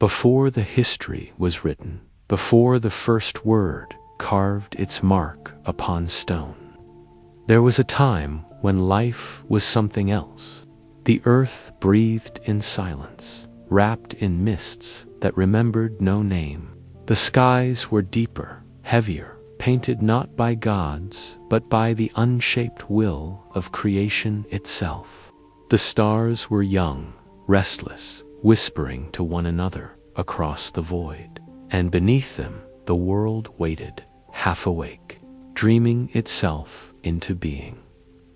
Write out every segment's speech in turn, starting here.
Before the history was written, before the first word carved its mark upon stone, there was a time when life was something else. The earth breathed in silence, wrapped in mists that remembered no name. The skies were deeper, heavier, painted not by gods, but by the unshaped will of creation itself. The stars were young, restless, whispering to one another across the void, and beneath them the world waited, half awake, dreaming itself into being.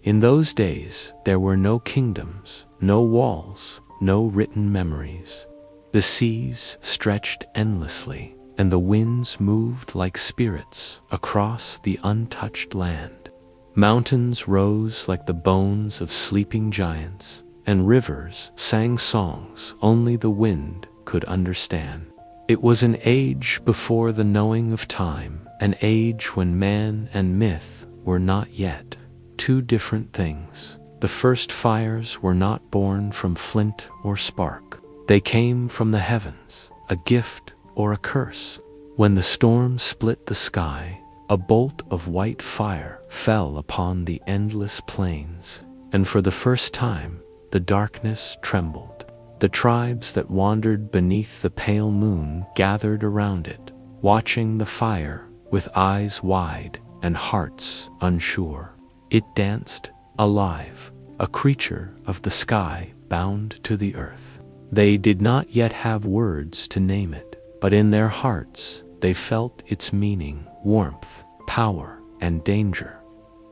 In those days there were no kingdoms, no walls, no written memories. The seas stretched endlessly, and the winds moved like spirits across the untouched land. Mountains rose like the bones of sleeping giants, and rivers sang songs only the wind could understand. It was an age before the knowing of time, an age when man and myth were not yet two different things. The first fires were not born from flint or spark. They came from the heavens, a gift or a curse. When the storm split the sky, a bolt of white fire fell upon the endless plains, and for the first time the darkness trembled. The tribes that wandered beneath the pale moon gathered around it, watching the fire with eyes wide and hearts unsure. It danced, alive, a creature of the sky bound to the earth. They did not yet have words to name it, but in their hearts they felt its meaning, warmth, power, and danger.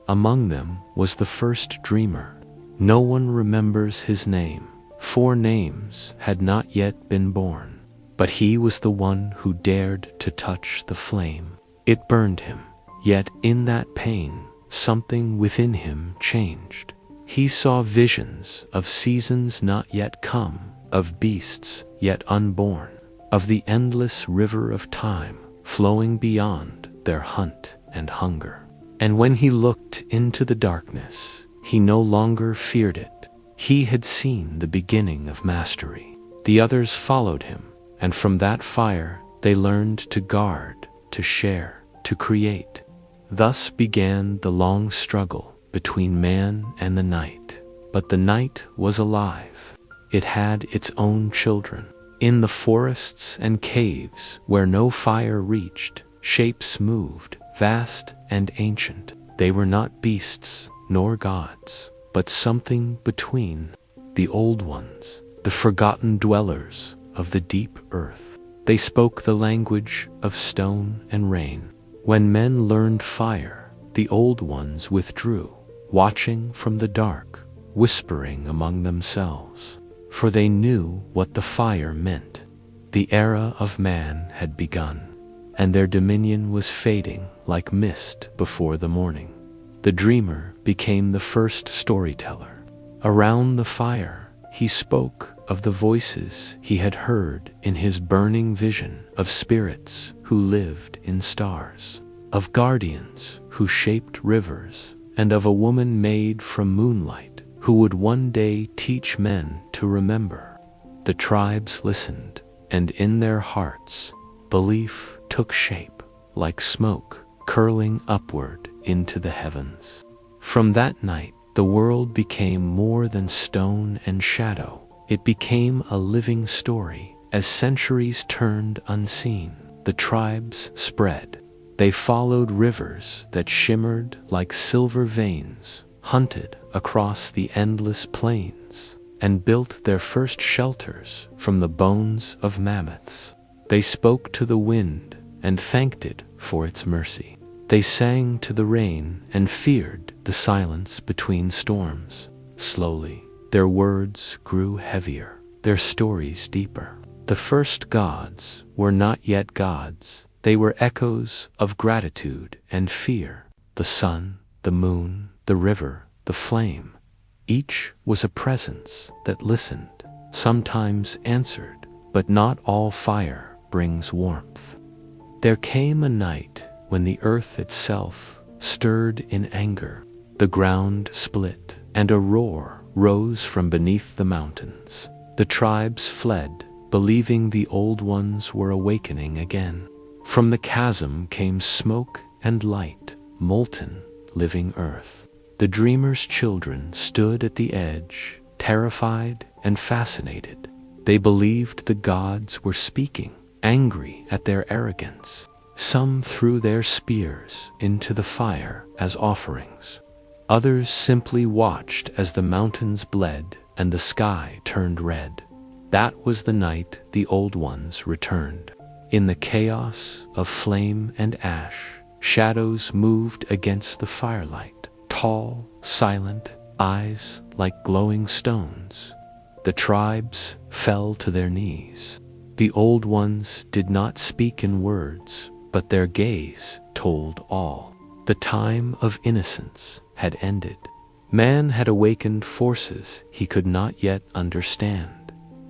Among them was the first dreamer. No one remembers his name. 4 names had not yet been born, but he was the one who dared to touch the flame. It burned him, yet in that pain, something within him changed. He saw visions of seasons not yet come, of beasts yet unborn, of the endless river of time flowing beyond their hunt and hunger. And when he looked into the darkness, he no longer feared it. He had seen the beginning of mastery. The others followed him, and from that fire they learned to guard, to share, to create. Thus began the long struggle between man and the night. But the night was alive. It had its own children. In the forests and caves where no fire reached, shapes moved, vast and ancient. They were not beasts nor gods, but something between. The old ones, the forgotten dwellers of the deep earth. They spoke the language of stone and rain. When men learned fire, the old ones withdrew, watching from the dark, whispering among themselves. For they knew what the fire meant. The era of man had begun, and their dominion was fading like mist before the morning. The dreamer became the first storyteller. Around the fire, he spoke of the voices he had heard in his burning vision, of spirits who lived in stars, of guardians who shaped rivers, and of a woman made from moonlight who would one day teach men to remember. The tribes listened, and in their hearts, belief took shape like smoke curling upward into the heavens. From that night, the world became more than stone and shadow. It became a living story. As centuries turned unseen, the tribes spread. They followed rivers that shimmered like silver veins, hunted across the endless plains, and built their first shelters from the bones of mammoths. They spoke to the wind and thanked it for its mercy. They sang to the rain and feared the silence between storms. Slowly, their words grew heavier, their stories deeper. The first gods were not yet gods. They were echoes of gratitude and fear. The sun, the moon, the river, the flame. Each was a presence that listened, sometimes answered, but not all fire brings warmth. There came a night when the earth itself stirred in anger. The ground split, and a roar rose from beneath the mountains. The tribes fled, believing the old ones were awakening again. From the chasm came smoke and light, molten, living earth. The dreamers' children stood at the edge, terrified and fascinated. They believed the gods were speaking, angry at their arrogance. Some threw their spears into the fire as offerings. Others simply watched as the mountains bled and the sky turned red. That was the night the old ones returned. In the chaos of flame and ash, shadows moved against the firelight, tall, silent, eyes like glowing stones. The tribes fell to their knees. The old ones did not speak in words, but their gaze told all. The time of innocence had ended. Man had awakened forces he could not yet understand.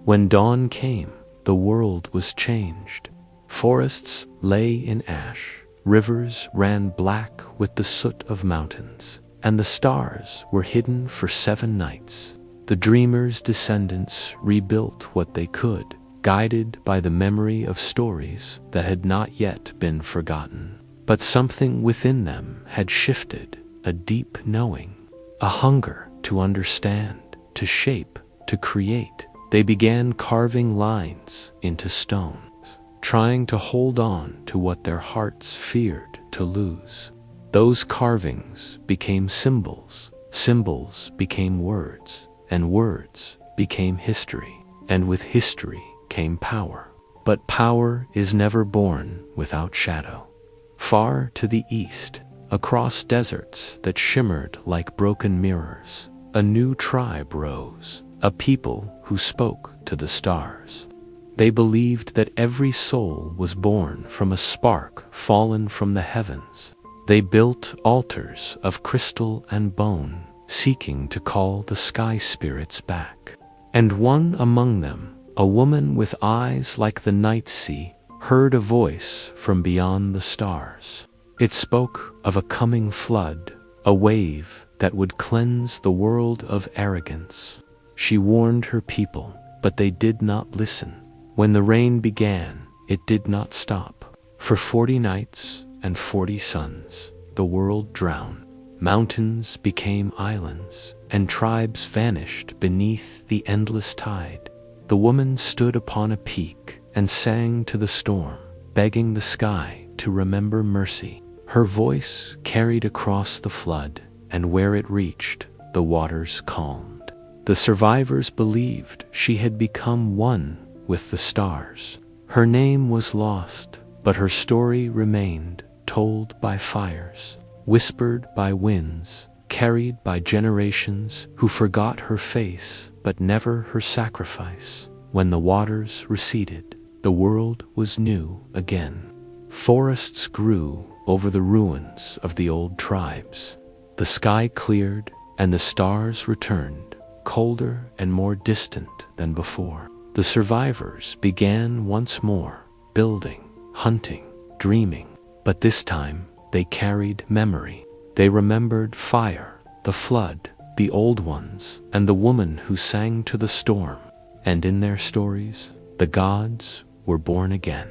When dawn came, the world was changed. Forests lay in ash, rivers ran black with the soot of mountains, and the stars were hidden for 7 nights. The dreamers' descendants rebuilt what they could, guided by the memory of stories that had not yet been forgotten. But something within them had shifted, a deep knowing, a hunger to understand, to shape, to create. They began carving lines into stones, trying to hold on to what their hearts feared to lose. Those carvings became symbols, symbols became words, and words became history, and with history came power. But power is never born without shadow. Far to the east, across deserts that shimmered like broken mirrors, a new tribe rose, a people who spoke to the stars. They believed that every soul was born from a spark fallen from the heavens. They built altars of crystal and bone, seeking to call the sky spirits back. And one among them, a woman with eyes like the night sea, heard a voice from beyond the stars. It spoke of a coming flood, a wave that would cleanse the world of arrogance. She warned her people, but they did not listen. When the rain began, it did not stop. For 40 nights and 40 suns, the world drowned. Mountains became islands, and tribes vanished beneath the endless tide. The woman stood upon a peak and sang to the storm, begging the sky to remember mercy. Her voice carried across the flood, and where it reached, the waters calmed. The survivors believed she had become one with the stars. Her name was lost, but her story remained, told by fires, whispered by winds, carried by generations who forgot her face but never her sacrifice. When the waters receded, the world was new again. Forests grew over the ruins of the old tribes. The sky cleared and the stars returned, colder and more distant than before. The survivors began once more, building, hunting, dreaming. But this time they carried memory. They remembered fire, the flood, the old ones, and the woman who sang to the storm. And in their stories, the gods were born again.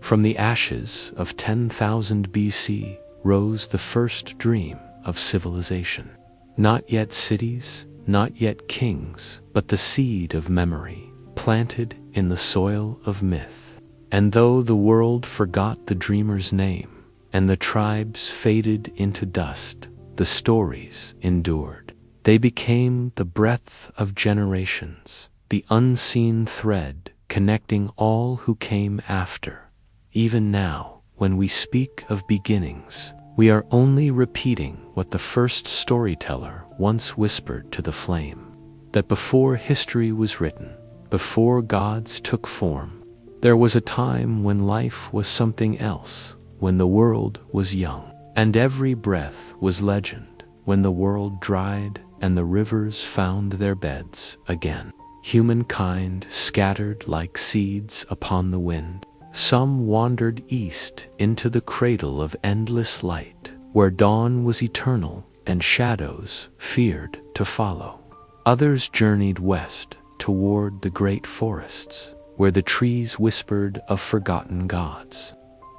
From the ashes of 10,000 BC rose the first dream of civilization. Not yet cities, not yet kings, but the seed of memory, planted in the soil of myth. And though the world forgot the dreamer's name, and the tribes faded into dust, the stories endured. They became the breath of generations, the unseen thread connecting all who came after. Even now, when we speak of beginnings, we are only repeating what the first storyteller once whispered to the flame, that before history was written, before gods took form, there was a time when life was something else, when the world was young, and every breath was legend, when the world dried and the rivers found their beds again. Humankind scattered like seeds upon the wind. Some wandered east into the cradle of endless light, where dawn was eternal and shadows feared to follow. Others journeyed west toward the great forests, where the trees whispered of forgotten gods.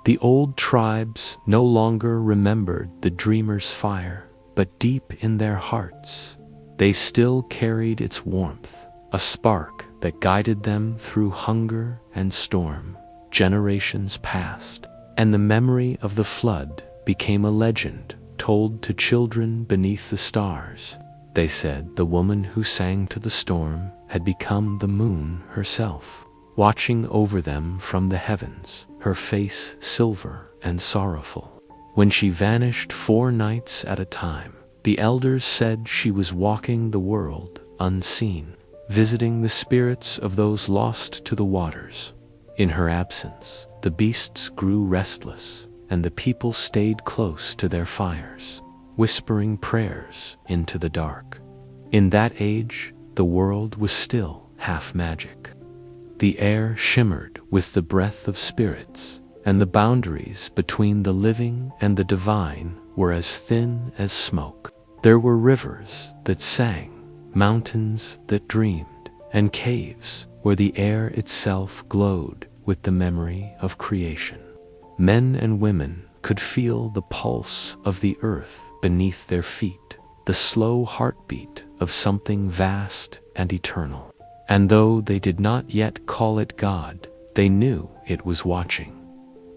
The old tribes no longer remembered the dreamer's fire, but deep in their hearts, they still carried its warmth, a spark that guided them through hunger and storm. Generations passed, and the memory of the flood became a legend told to children beneath the stars. They said the woman who sang to the storm had become the moon herself, watching over them from the heavens, her face silver and sorrowful. When she vanished 4 nights at a time, the elders said she was walking the world unseen, visiting the spirits of those lost to the waters. In her absence, the beasts grew restless, and the people stayed close to their fires, whispering prayers into the dark. In that age, the world was still half magic. The air shimmered with the breath of spirits, and the boundaries between the living and the divine were as thin as smoke. There were rivers that sang, mountains that dreamed, and caves where the air itself glowed with the memory of creation. Men and women could feel the pulse of the earth beneath their feet, the slow heartbeat of something vast and eternal. And though they did not yet call it God, they knew it was watching.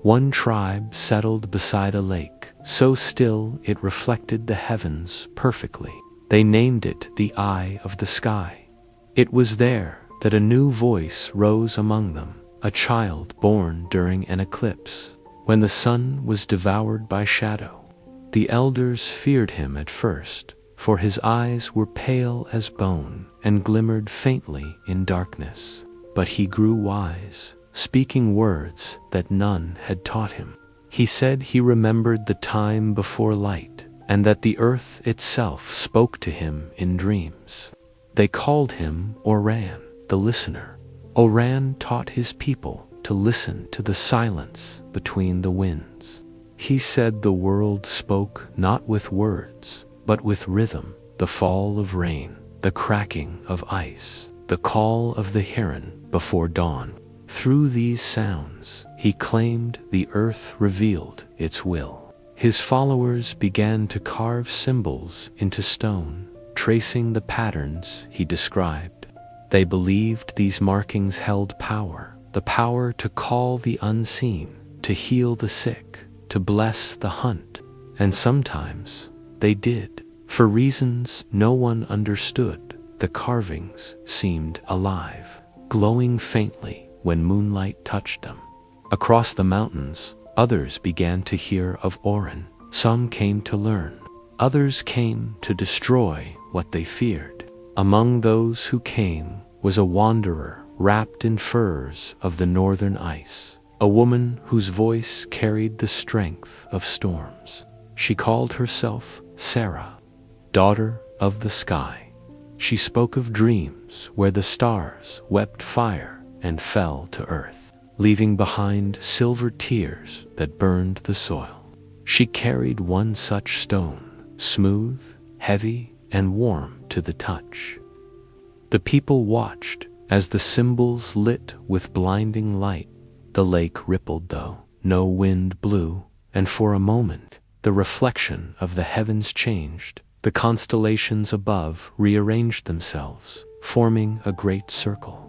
One tribe settled beside a lake, so still it reflected the heavens perfectly. They named it the Eye of the Sky. It was there that a new voice rose among them, a child born during an eclipse, when the sun was devoured by shadow. The elders feared him at first, for his eyes were pale as bone and glimmered faintly in darkness. But he grew wise, speaking words that none had taught him. He said he remembered the time before light, and that the earth itself spoke to him in dreams. They called him Oran, the listener. Oran taught his people to listen to the silence between the winds. He said the world spoke not with words, but with rhythm, the fall of rain, the cracking of ice, the call of the heron before dawn. Through these sounds, he claimed the earth revealed its will. His followers began to carve symbols into stone, tracing the patterns he described. They believed these markings held power, the power to call the unseen, to heal the sick, to bless the hunt. And sometimes they did. For reasons no one understood, the carvings seemed alive, glowing faintly when moonlight touched them. Across the mountains, others began to hear of Oran. Some came to learn. Others came to destroy what they feared. Among those who came was a wanderer wrapped in furs of the northern ice, a woman whose voice carried the strength of storms. She called herself Sarah, daughter of the sky. She spoke of dreams where the stars wept fire and fell to earth, leaving behind silver tears that burned the soil. She carried one such stone, smooth, heavy, and warm to the touch. The people watched as the symbols lit with blinding light. The lake rippled though no wind blew, and for a moment the reflection of the heavens changed. The constellations above rearranged themselves, forming a great circle.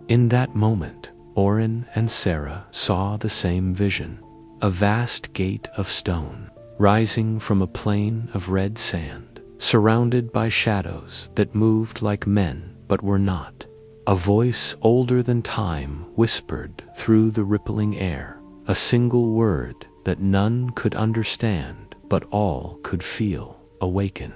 In that moment, Oran and Sarah saw the same vision, a vast gate of stone, rising from a plain of red sand, surrounded by shadows that moved like men but were not. A voice older than time whispered through the rippling air, a single word that none could understand but all could feel, awaken.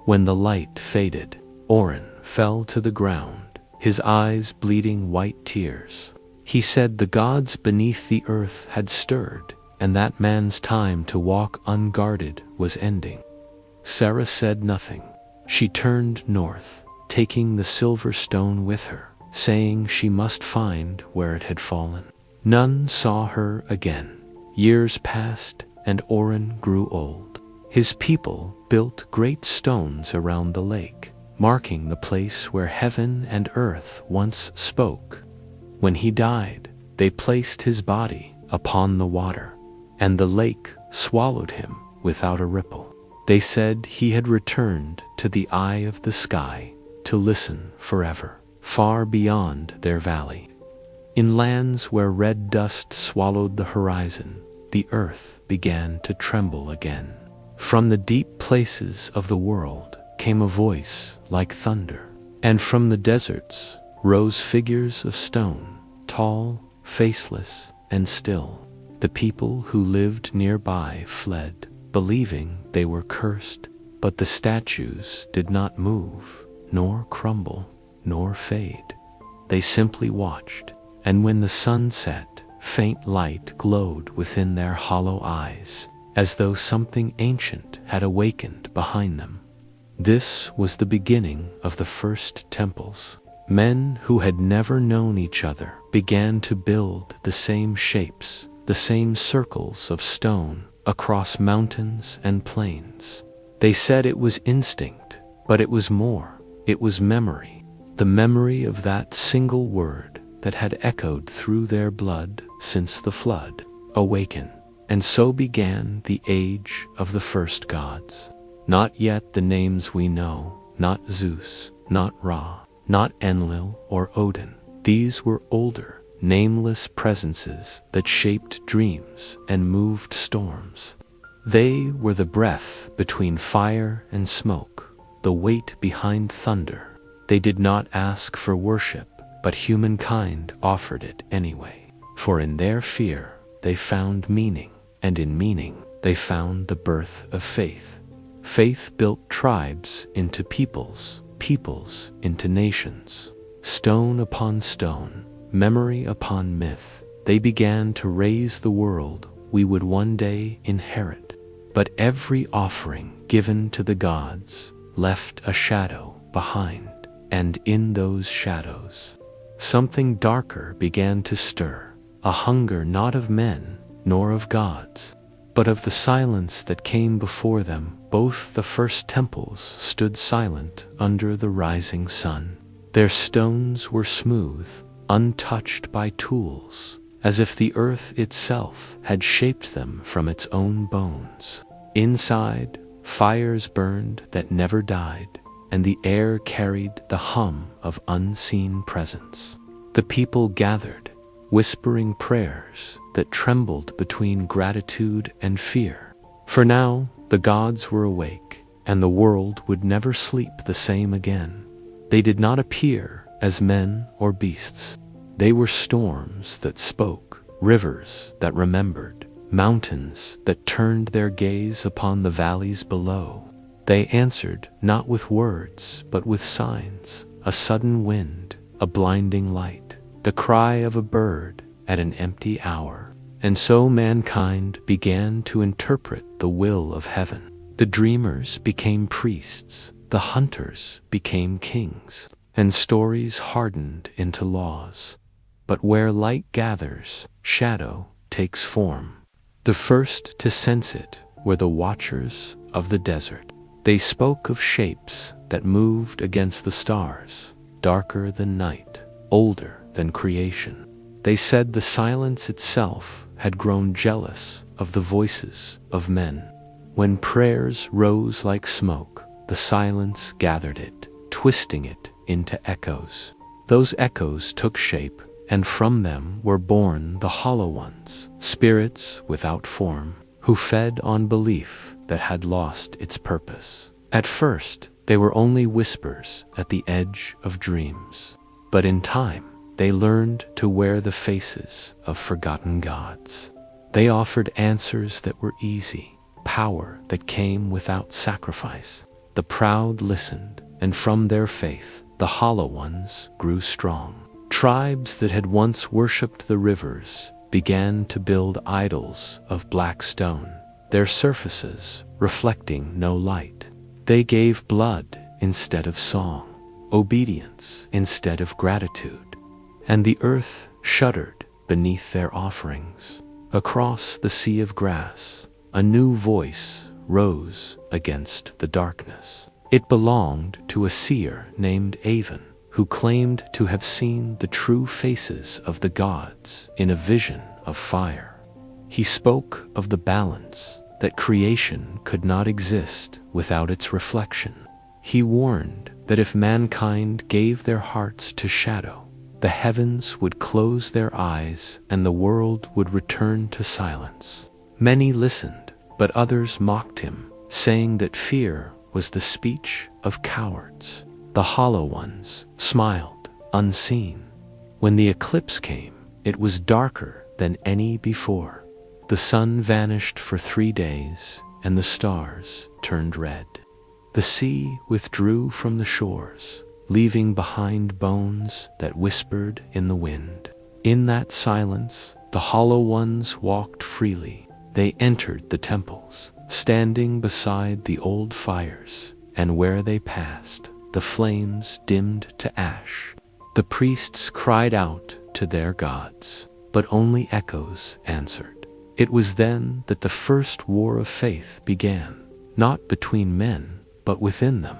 When the light faded, Oran fell to the ground, his eyes bleeding white tears. He said the gods beneath the earth had stirred, and that man's time to walk unguarded was ending. Sarah said nothing. She turned north, taking the silver stone with her, saying she must find where it had fallen. None saw her again. Years passed, and Oran grew old. His people built great stones around the lake, marking the place where heaven and earth once spoke. When he died, they placed his body upon the water, and the lake swallowed him without a ripple. They said he had returned to the eye of the sky to listen forever, far beyond their valley. In lands where red dust swallowed the horizon, the earth began to tremble again. From the deep places of the world came a voice like thunder, and from the deserts rose figures of stone, tall, faceless, and still. The people who lived nearby fled, believing they were cursed, but the statues did not move, nor crumble, nor fade. They simply watched, and when the sun set, faint light glowed within their hollow eyes, as though something ancient had awakened behind them. This was the beginning of the first temples. Men who had never known each other began to build the same shapes, the same circles of stone across mountains and plains. They said it was instinct, but it was more. It was memory, the memory of that single word that had echoed through their blood since the flood. Awaken. And so began the age of the first gods. Not yet the names we know, not Zeus, not Ra, not Enlil or Odin. These were older, nameless presences that shaped dreams and moved storms. They were the breath between fire and smoke, the weight behind thunder. They did not ask for worship, but humankind offered it anyway. For in their fear they found meaning, and in meaning they found the birth of faith. Faith built tribes into peoples, peoples into nations. Stone upon stone, memory upon myth, they began to raise the world we would one day inherit. But every offering given to the gods left a shadow behind, and in those shadows, something darker began to stir, a hunger not of men nor of gods, but of the silence that came before them. Both the first temples stood silent under the rising sun. Their stones were smooth, untouched by tools, as if the earth itself had shaped them from its own bones. Inside, fires burned that never died, and the air carried the hum of unseen presence. The people gathered, whispering prayers that trembled between gratitude and fear. For now, the gods were awake, and the world would never sleep the same again. They did not appear as men or beasts. They were storms that spoke, rivers that remembered, mountains that turned their gaze upon the valleys below. They answered not with words, but with signs, a sudden wind, a blinding light, the cry of a bird at an empty hour. And so mankind began to interpret the will of heaven. The dreamers became priests, the hunters became kings, and stories hardened into laws. But where light gathers, shadow takes form. The first to sense it were the watchers of the desert. They spoke of shapes that moved against the stars, darker than night, older than creation. They said the silence itself had grown jealous of the voices of men. When prayers rose like smoke, the silence gathered it, twisting it into echoes. Those echoes took shape, and from them were born the hollow ones, spirits without form, who fed on belief that had lost its purpose. At first, they were only whispers at the edge of dreams. But in time, they learned to wear the faces of forgotten gods. They offered answers that were easy, power that came without sacrifice. The proud listened, and from their faith, the hollow ones grew strong. Tribes that had once worshipped the rivers began to build idols of black stone, their surfaces reflecting no light. They gave blood instead of song, obedience instead of gratitude. And the earth shuddered beneath their offerings. Across the sea of grass, a new voice rose against the darkness. It belonged to a seer named Avon, who claimed to have seen the true faces of the gods in a vision of fire. He spoke of the balance, that creation could not exist without its reflection. He warned that if mankind gave their hearts to shadow, the heavens would close their eyes and the world would return to silence. Many listened, but others mocked him, saying that fear was the speech of cowards. The hollow ones smiled, unseen. When the eclipse came, it was darker than any before. The sun vanished for 3 days, and the stars turned red. The sea withdrew from the shores, leaving behind bones that whispered in the wind. In that silence, the hollow ones walked freely. They entered the temples, standing beside the old fires, and where they passed, the flames dimmed to ash. The priests cried out to their gods, but only echoes answered. It was then that the first war of faith began, not between men, but within them.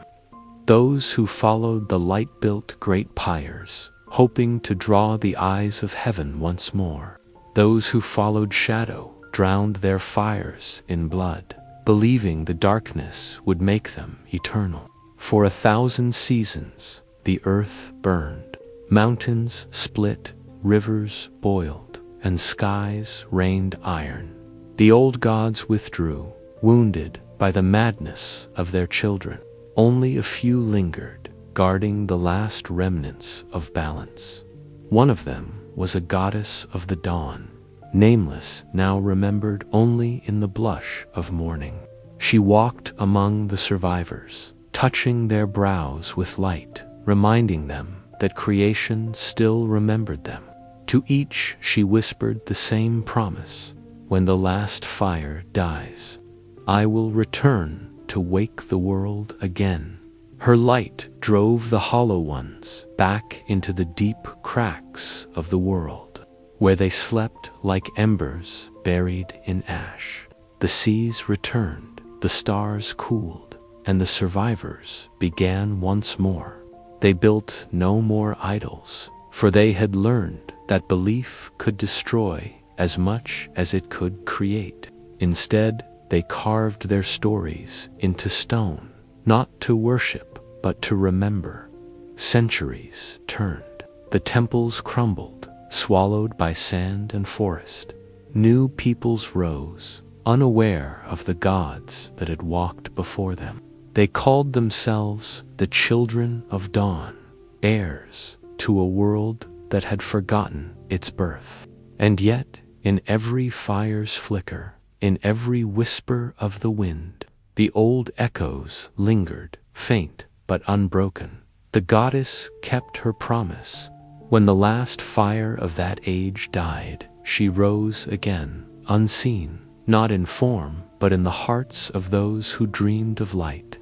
Those who followed the light-built great pyres, hoping to draw the eyes of heaven once more. Those who followed shadow drowned their fires in blood, believing the darkness would make them eternal. For 1,000 seasons, the earth burned. Mountains split, rivers boiled, and skies rained iron. The old gods withdrew, wounded by the madness of their children. Only a few lingered, guarding the last remnants of balance. One of them was a goddess of the dawn, nameless, now remembered only in the blush of mourning. She walked among the survivors, touching their brows with light, reminding them that creation still remembered them. To each she whispered the same promise: when the last fire dies, I will return to wake the world again. Her light drove the hollow ones back into the deep cracks of the world, where they slept like embers buried in ash. The seas returned, the stars cooled, and the survivors began once more. They built no more idols, for they had learned that belief could destroy as much as it could create. Instead, they carved their stories into stone, not to worship, but to remember. Centuries turned. The temples crumbled, swallowed by sand and forest. New peoples rose, unaware of the gods that had walked before them. They called themselves the children of dawn, heirs to a world that had forgotten its birth. And yet, in every fire's flicker, in every whisper of the wind, the old echoes lingered, faint but unbroken. The goddess kept her promise. When the last fire of that age died, she rose again, unseen, not in form, but in the hearts of those who dreamed of light.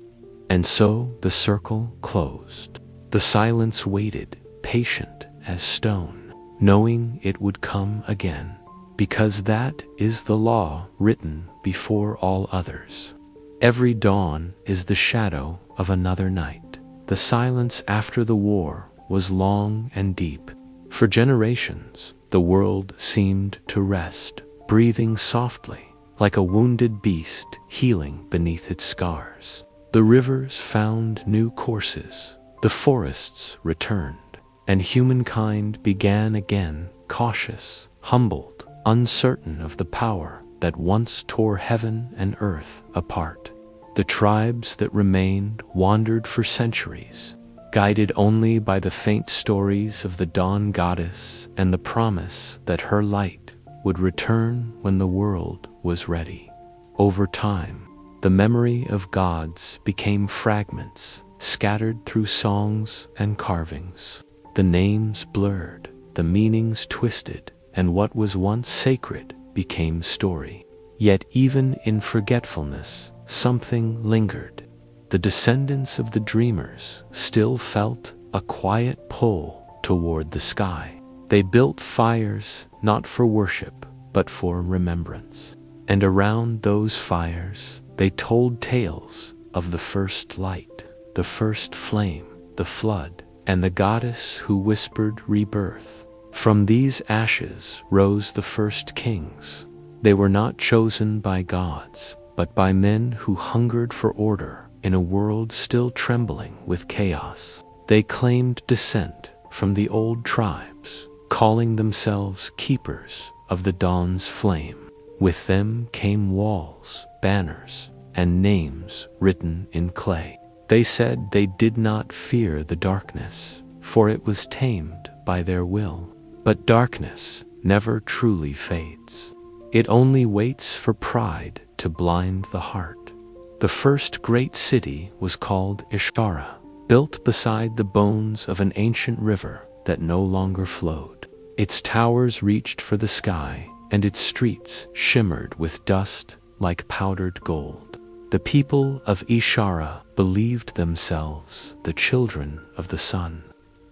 And so the circle closed. The silence waited, patient as stone, knowing it would come again, because that is the law written before all others. Every dawn is the shadow of another night. The silence after the war was long and deep. For generations, the world seemed to rest, breathing softly, like a wounded beast healing beneath its scars. The rivers found new courses, the forests returned, and humankind began again, cautious, humbled, uncertain of the power that once tore heaven and earth apart. The tribes that remained wandered for centuries, guided only by the faint stories of the dawn goddess and the promise that her light would return when the world was ready. Over time, the memory of gods became fragments, scattered through songs and carvings. The names blurred, the meanings twisted, and what was once sacred became story. Yet even in forgetfulness, something lingered. The descendants of the dreamers still felt a quiet pull toward the sky. They built fires not for worship, but for remembrance. And around those fires, they told tales of the first light, the first flame, the flood, and the goddess who whispered rebirth. From these ashes rose the first kings. They were not chosen by gods, but by men who hungered for order in a world still trembling with chaos. They claimed descent from the old tribes, calling themselves keepers of the dawn's flame. With them came walls, banners, and names written in clay. They said they did not fear the darkness, for it was tamed by their will. But darkness never truly fades. It only waits for pride to blind the heart. The first great city was called Ishara, built beside the bones of an ancient river that no longer flowed. Its towers reached for the sky, and its streets shimmered with dust like powdered gold. The people of Ishara believed themselves the children of the sun.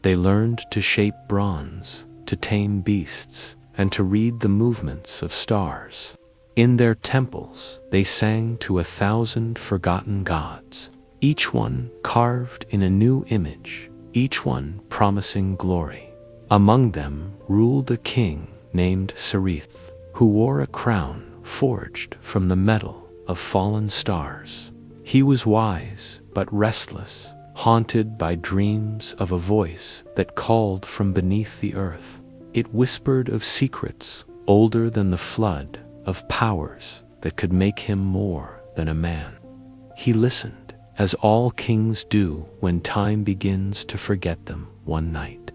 They learned to shape bronze, to tame beasts, and to read the movements of stars. In their temples, they sang to 1,000 forgotten gods, each one carved in a new image, each one promising glory. Among them ruled a king named Serith, who wore a crown forged from the metal of fallen stars. He was wise but restless, haunted by dreams of a voice that called from beneath the earth. It whispered of secrets older than the flood, of powers that could make him more than a man. He listened, as all kings do when time begins to forget them one night.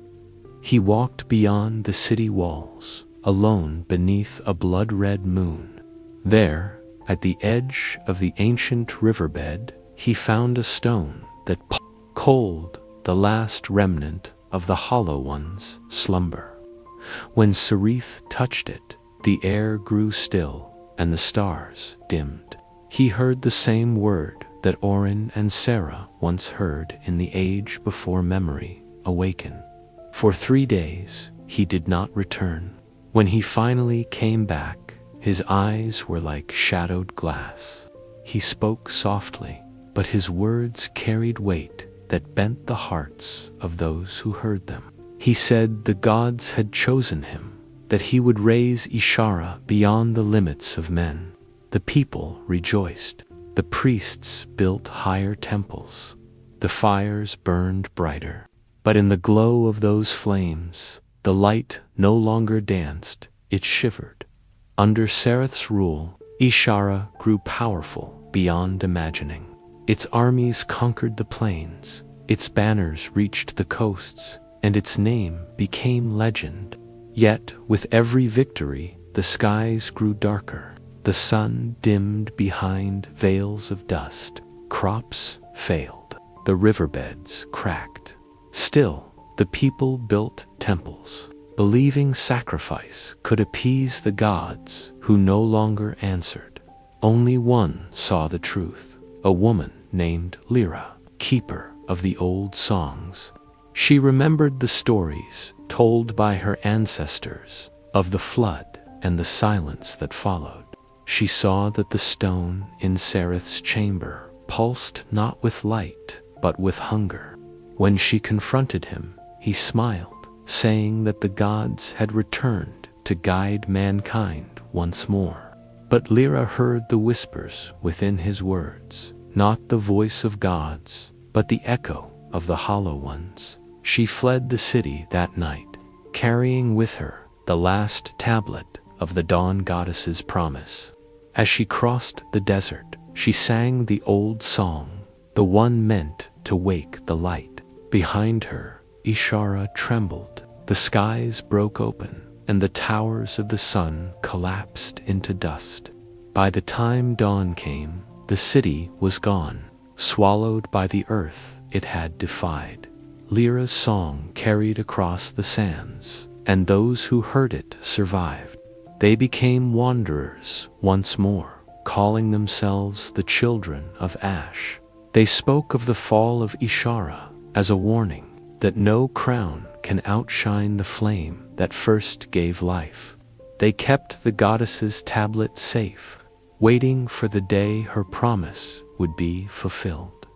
He walked beyond the city walls, alone beneath a blood-red moon. There, at the edge of the ancient riverbed, he found a stone that cold, the last remnant of the Hollow One's slumber. When Serith touched it, the air grew still and the stars dimmed. He heard the same word that Orin and Sarah once heard in the age before memory awaken. For 3 days he did not return. When he finally came back, his eyes were like shadowed glass. He spoke softly, but his words carried weight that bent the hearts of those who heard them. He said the gods had chosen him, that he would raise Ishara beyond the limits of men. The people rejoiced. The priests built higher temples. The fires burned brighter. But in the glow of those flames, the light no longer danced, it shivered. Under Sereth's rule, Ishara grew powerful beyond imagining. Its armies conquered the plains, its banners reached the coasts, and its name became legend. Yet, with every victory, the skies grew darker. The sun dimmed behind veils of dust. Crops failed. The riverbeds cracked. Still, the people built temples, believing sacrifice could appease the gods who no longer answered. Only one saw the truth, a woman named Lyra, keeper of the old songs. She remembered the stories told by her ancestors of the flood and the silence that followed. She saw that the stone in Sereth's chamber pulsed not with light, but with hunger. When she confronted him, he smiled, saying that the gods had returned to guide mankind once more. But Lyra heard the whispers within his words, not the voice of gods, but the echo of the Hollow Ones. She fled the city that night, carrying with her the last tablet of the Dawn Goddess's promise. As she crossed the desert, she sang the old song, the one meant to wake the light. Behind her, Ishara trembled. The skies broke open, and the towers of the sun collapsed into dust. By the time dawn came, the city was gone, swallowed by the earth it had defied. Lyra's song carried across the sands, and those who heard it survived. They became wanderers once more, calling themselves the children of Ash. They spoke of the fall of Ishara as a warning that no crown can outshine the flame that first gave life. They kept the goddess's tablet safe, waiting for the day her promise would be fulfilled.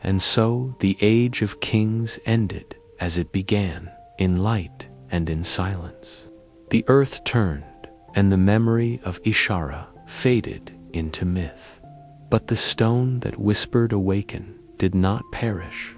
And so the age of kings ended as it began, in light and in silence. The earth turned, and the memory of Ishara faded into myth. But the stone that whispered awaken did not perish.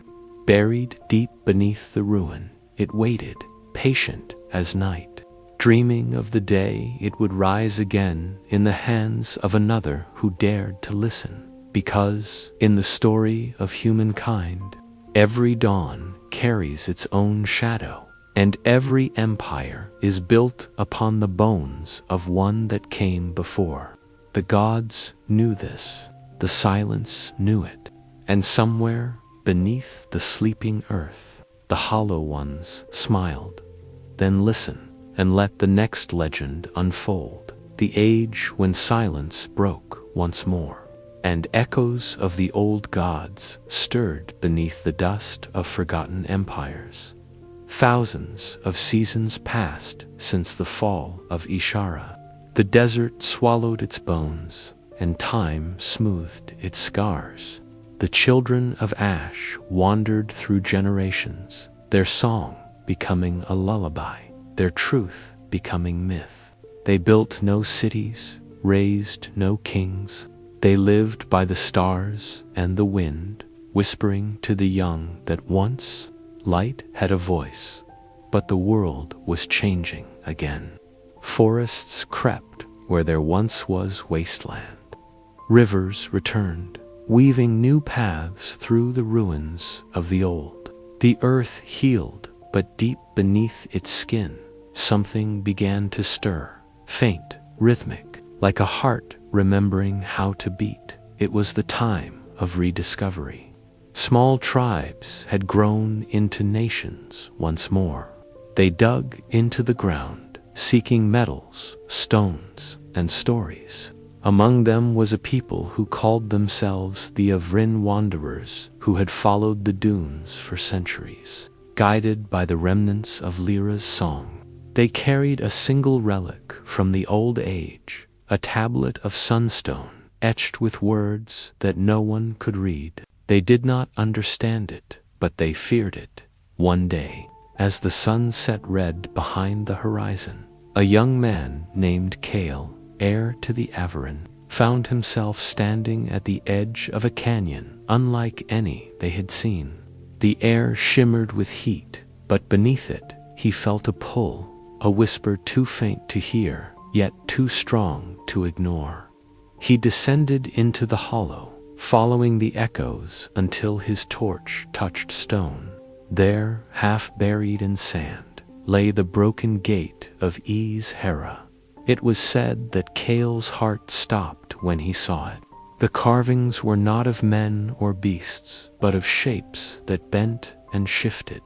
Buried deep beneath the ruin, it waited, patient as night, dreaming of the day it would rise again in the hands of another who dared to listen. Because, in the story of humankind, every dawn carries its own shadow, and every empire is built upon the bones of one that came before. The gods knew this, the silence knew it, and somewhere beneath the sleeping earth, the hollow ones smiled. Then listen, and let the next legend unfold, the age when silence broke once more, and echoes of the old gods stirred beneath the dust of forgotten empires. Thousands of seasons passed since the fall of Ishara. The desert swallowed its bones, and time smoothed its scars. The children of Ash wandered through generations, their song becoming a lullaby, their truth becoming myth. They built no cities, raised no kings. They lived by the stars and the wind, whispering to the young that once light had a voice, but the world was changing again. Forests crept where there once was wasteland. Rivers returned, weaving new paths through the ruins of the old. The earth healed, but deep beneath its skin, something began to stir, faint, rhythmic, like a heart remembering how to beat. It was the time of rediscovery. Small tribes had grown into nations once more. They dug into the ground, seeking metals, stones, and stories. Among them was a people who called themselves the Avrin Wanderers, who had followed the dunes for centuries. Guided by the remnants of Lyra's song, they carried a single relic from the old age, a tablet of sunstone etched with words that no one could read. They did not understand it, but they feared it. One day, as the sun set red behind the horizon, a young man named Kale, heir to the Avarin, found himself standing at the edge of a canyon unlike any they had seen. The air shimmered with heat, but beneath it he felt a pull, a whisper too faint to hear, yet too strong to ignore. He descended into the hollow, following the echoes until his torch touched stone. There, half buried in sand, lay the broken gate of Hera. It was said that Kale's heart stopped when he saw it. The carvings were not of men or beasts, but of shapes that bent and shifted.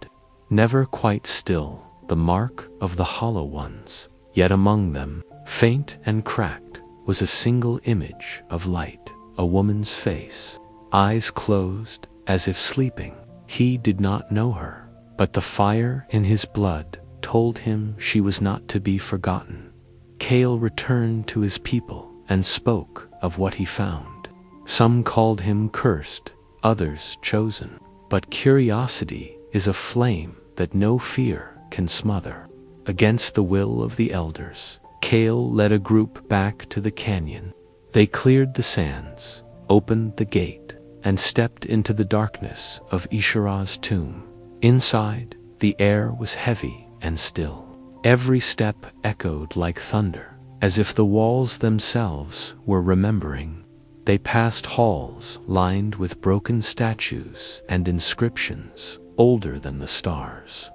Never quite still, the mark of the hollow ones. Yet among them, faint and cracked, was a single image of light, a woman's face, eyes closed as if sleeping. He did not know her, but the fire in his blood told him she was not to be forgotten. Kale returned to his people and spoke of what he found. Some called him cursed, others chosen. But curiosity is a flame that no fear can smother. Against the will of the elders, Kale led a group back to the canyon. They cleared the sands, opened the gate, and stepped into the darkness of Ishara's tomb. Inside, the air was heavy and still. Every step echoed like thunder, as if the walls themselves were remembering. They passed halls lined with broken statues and inscriptions older than the stars.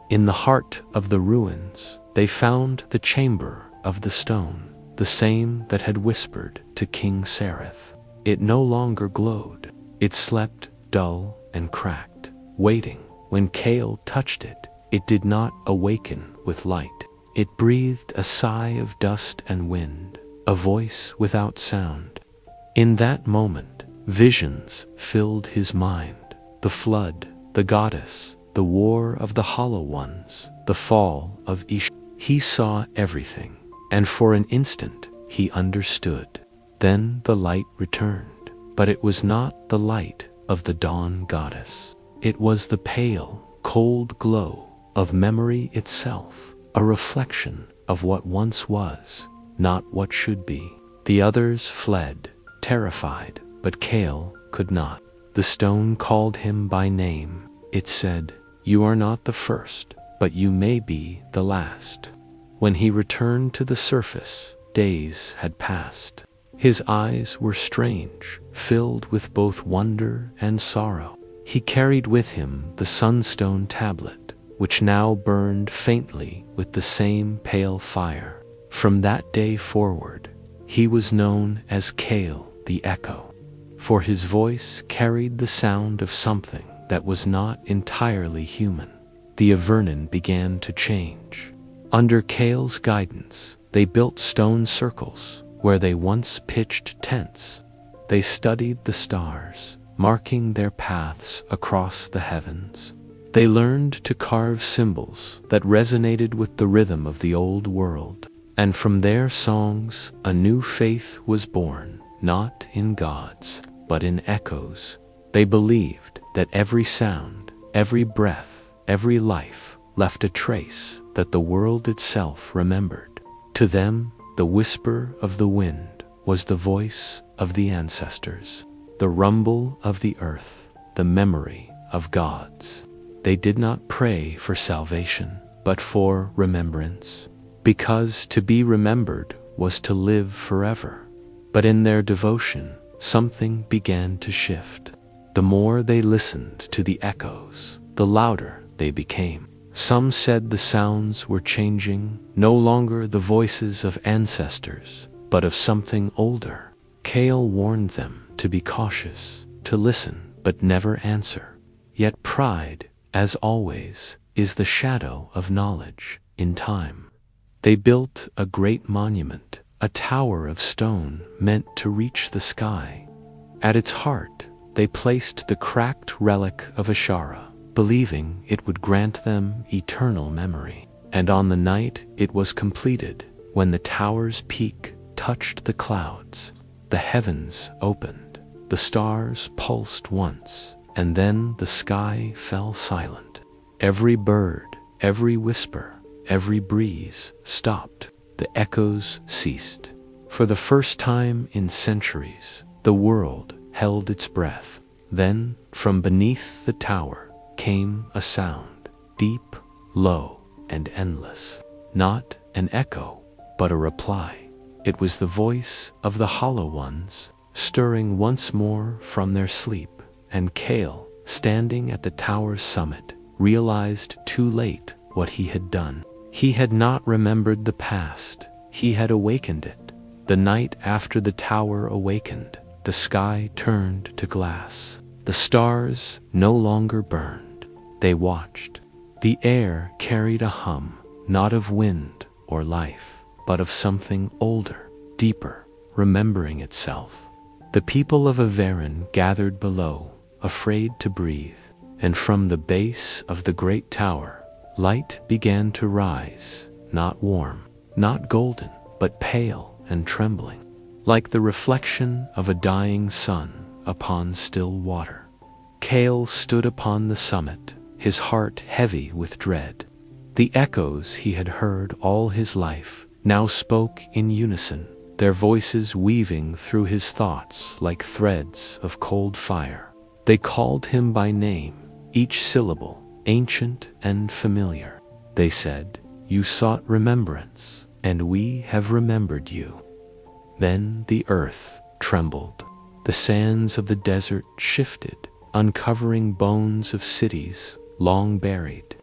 In the heart of the ruins, they found the chamber of the stone, the same that had whispered to King Sereth. It no longer glowed. It slept dull and cracked, waiting. When Kale touched it, it did not awaken with light. It breathed a sigh of dust and wind, a voice without sound. In that moment, visions filled his mind. The flood, the goddess, the war of the Hollow Ones, the fall of Ish. He saw everything, and for an instant he understood. Then the light returned, but it was not the light of the dawn goddess. It was the pale, cold glow of memory itself, a reflection of what once was, not what should be. The others fled, terrified, but Cale could not. The stone called him by name. It said, "You are not the first, but you may be the last." When he returned to the surface, days had passed. His eyes were strange, filled with both wonder and sorrow. He carried with him the sunstone tablet, which now burned faintly with the same pale fire. From that day forward, he was known as Cale the Echo, for his voice carried the sound of something that was not entirely human. The Avernon began to change. Under Cale's guidance, they built stone circles where they once pitched tents. They studied the stars, marking their paths across the heavens. They learned to carve symbols that resonated with the rhythm of the old world. And from their songs, a new faith was born, not in gods, but in echoes. They believed that every sound, every breath, every life left a trace that the world itself remembered. To them, the whisper of the wind was the voice of the ancestors, the rumble of the earth, the memory of gods. They did not pray for salvation, but for remembrance, because to be remembered was to live forever. But in their devotion, something began to shift. The more they listened to the echoes, the louder they became. Some said the sounds were changing, no longer the voices of ancestors, but of something older. Cale warned them to be cautious, to listen but never answer. Yet pride, as always, is the shadow of knowledge in time. They built a great monument, a tower of stone meant to reach the sky. At its heart, they placed the cracked relic of Ashara, believing it would grant them eternal memory. And on the night it was completed, when the tower's peak touched the clouds, the heavens opened, the stars pulsed once, and then the sky fell silent. Every bird, every whisper, every breeze stopped. The echoes ceased. For the first time in centuries, the world held its breath. Then, from beneath the tower, came a sound, deep, low, and endless. Not an echo, but a reply. It was the voice of the Hollow Ones, stirring once more from their sleep, and Cale, standing at the tower's summit, realized too late what he had done. He had not remembered the past, he had awakened it. The night after the tower awakened, the sky turned to glass. The stars no longer burned, they watched. The air carried a hum, not of wind or life, but of something older, deeper, remembering itself. The people of Avernon gathered below, afraid to breathe, and from the base of the great tower, light began to rise, not warm, not golden, but pale and trembling, like the reflection of a dying sun upon still water. Cale stood upon the summit, his heart heavy with dread. The echoes he had heard all his life now spoke in unison, their voices weaving through his thoughts like threads of cold fire. They called him by name, each syllable ancient and familiar. They said, "You sought remembrance, and we have remembered you." Then the earth trembled. The sands of the desert shifted, uncovering bones of cities long buried.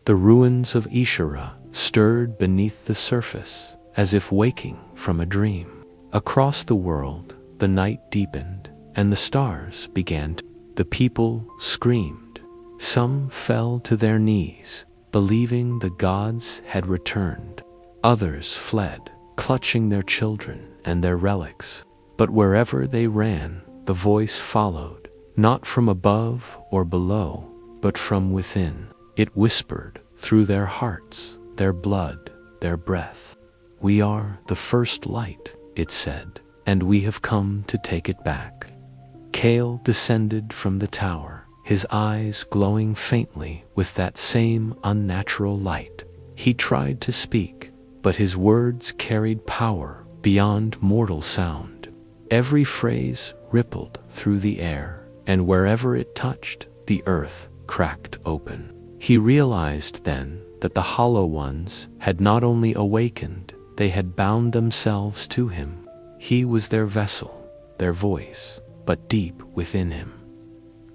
The ruins of Ishara stirred beneath the surface, as if waking from a dream. Across the world, the night deepened, and the stars began to. The people screamed. Some fell to their knees, believing the gods had returned. Others fled, clutching their children and their relics. But wherever they ran, the voice followed, not from above or below, but from within. It whispered through their hearts, their blood, their breath. "We are the first light," it said, "and we have come to take it back." Cale descended from the tower, his eyes glowing faintly with that same unnatural light. He tried to speak, but his words carried power beyond mortal sound. Every phrase rippled through the air, and wherever it touched, the earth cracked open. He realized then that the Hollow Ones had not only awakened, they had bound themselves to him. He was their vessel, their voice, but deep within him.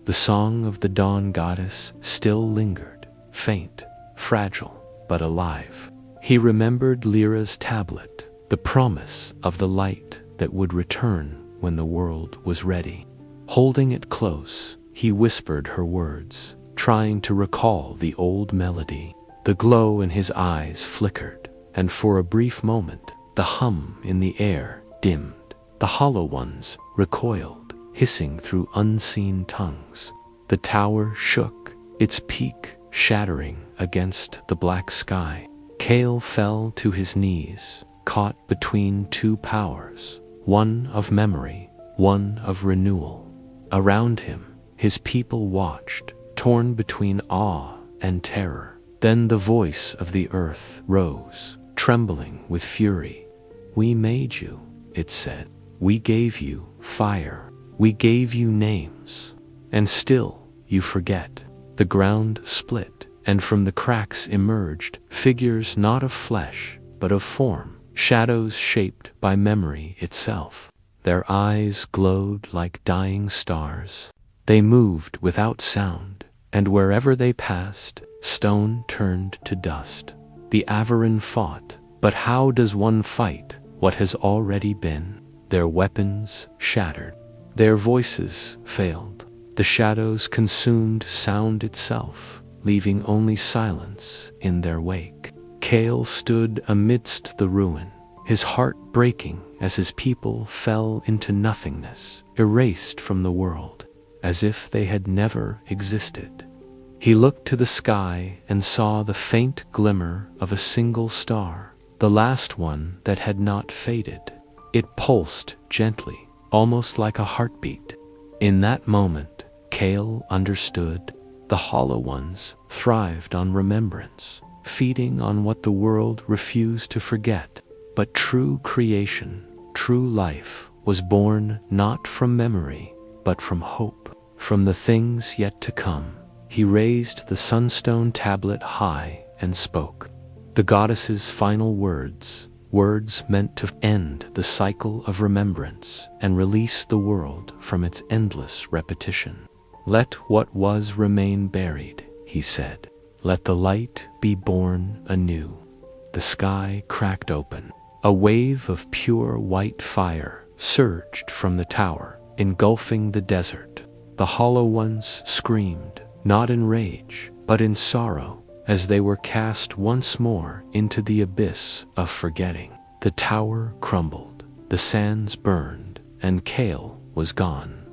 The song of the dawn goddess still lingered, faint, fragile, but alive. He remembered Lyra's tablet, the promise of the light that would return when the world was ready. Holding it close, he whispered her words, trying to recall the old melody. The glow in his eyes flickered, and for a brief moment, the hum in the air dimmed. The Hollow Ones recoiled, hissing through unseen tongues. The tower shook, its peak shattering against the black sky. Cale fell to his knees, caught between two powers, one of memory, one of renewal. Around him, his people watched, torn between awe and terror. Then the voice of the earth rose, trembling with fury. "We made you," it said. "We gave you fire. We gave you names. And still you forget." The ground split, and from the cracks emerged figures not of flesh, but of form, shadows shaped by memory itself. Their eyes glowed like dying stars. They moved without sound, and wherever they passed, stone turned to dust. The Avarin fought, but how does one fight what has already been? Their weapons shattered. Their voices failed. The shadows consumed sound itself, leaving only silence in their wake. Cale stood amidst the ruin, his heart breaking as his people fell into nothingness, erased from the world, as if they had never existed. He looked to the sky and saw the faint glimmer of a single star, the last one that had not faded. It pulsed gently, almost like a heartbeat. In that moment, Cale understood. The Hollow Ones thrived on remembrance, feeding on what the world refused to forget. But true creation, true life, was born not from memory, but from hope, from the things yet to come. He raised the sunstone tablet high and spoke. The goddess's final words, words meant to end the cycle of remembrance and release the world from its endless repetition. "Let what was remain buried," he said. "Let the light be born anew." The sky cracked open. A wave of pure white fire surged from the tower, engulfing the desert. The Hollow Ones screamed, not in rage, but in sorrow, as they were cast once more into the abyss of forgetting. The tower crumbled, the sands burned, and Cale was gone.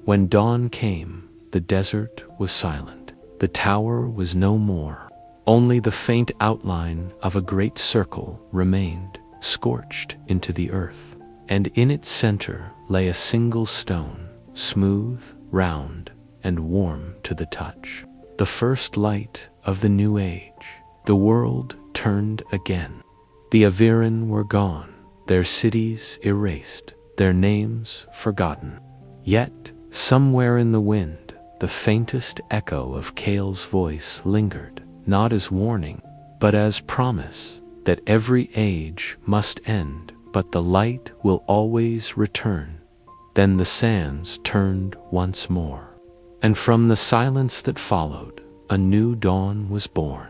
When dawn came, the desert was silent. The tower was no more. Only the faint outline of a great circle remained, scorched into the earth. And in its center lay a single stone, smooth, round, and warm to the touch. The first light of the new age. The world turned again. The Avarin were gone, their cities erased, their names forgotten. Yet, somewhere in the wind, the faintest echo of Cale's voice lingered, not as warning, but as promise, that every age must end, but the light will always return. Then the sands turned once more, and from the silence that followed, a new dawn was born,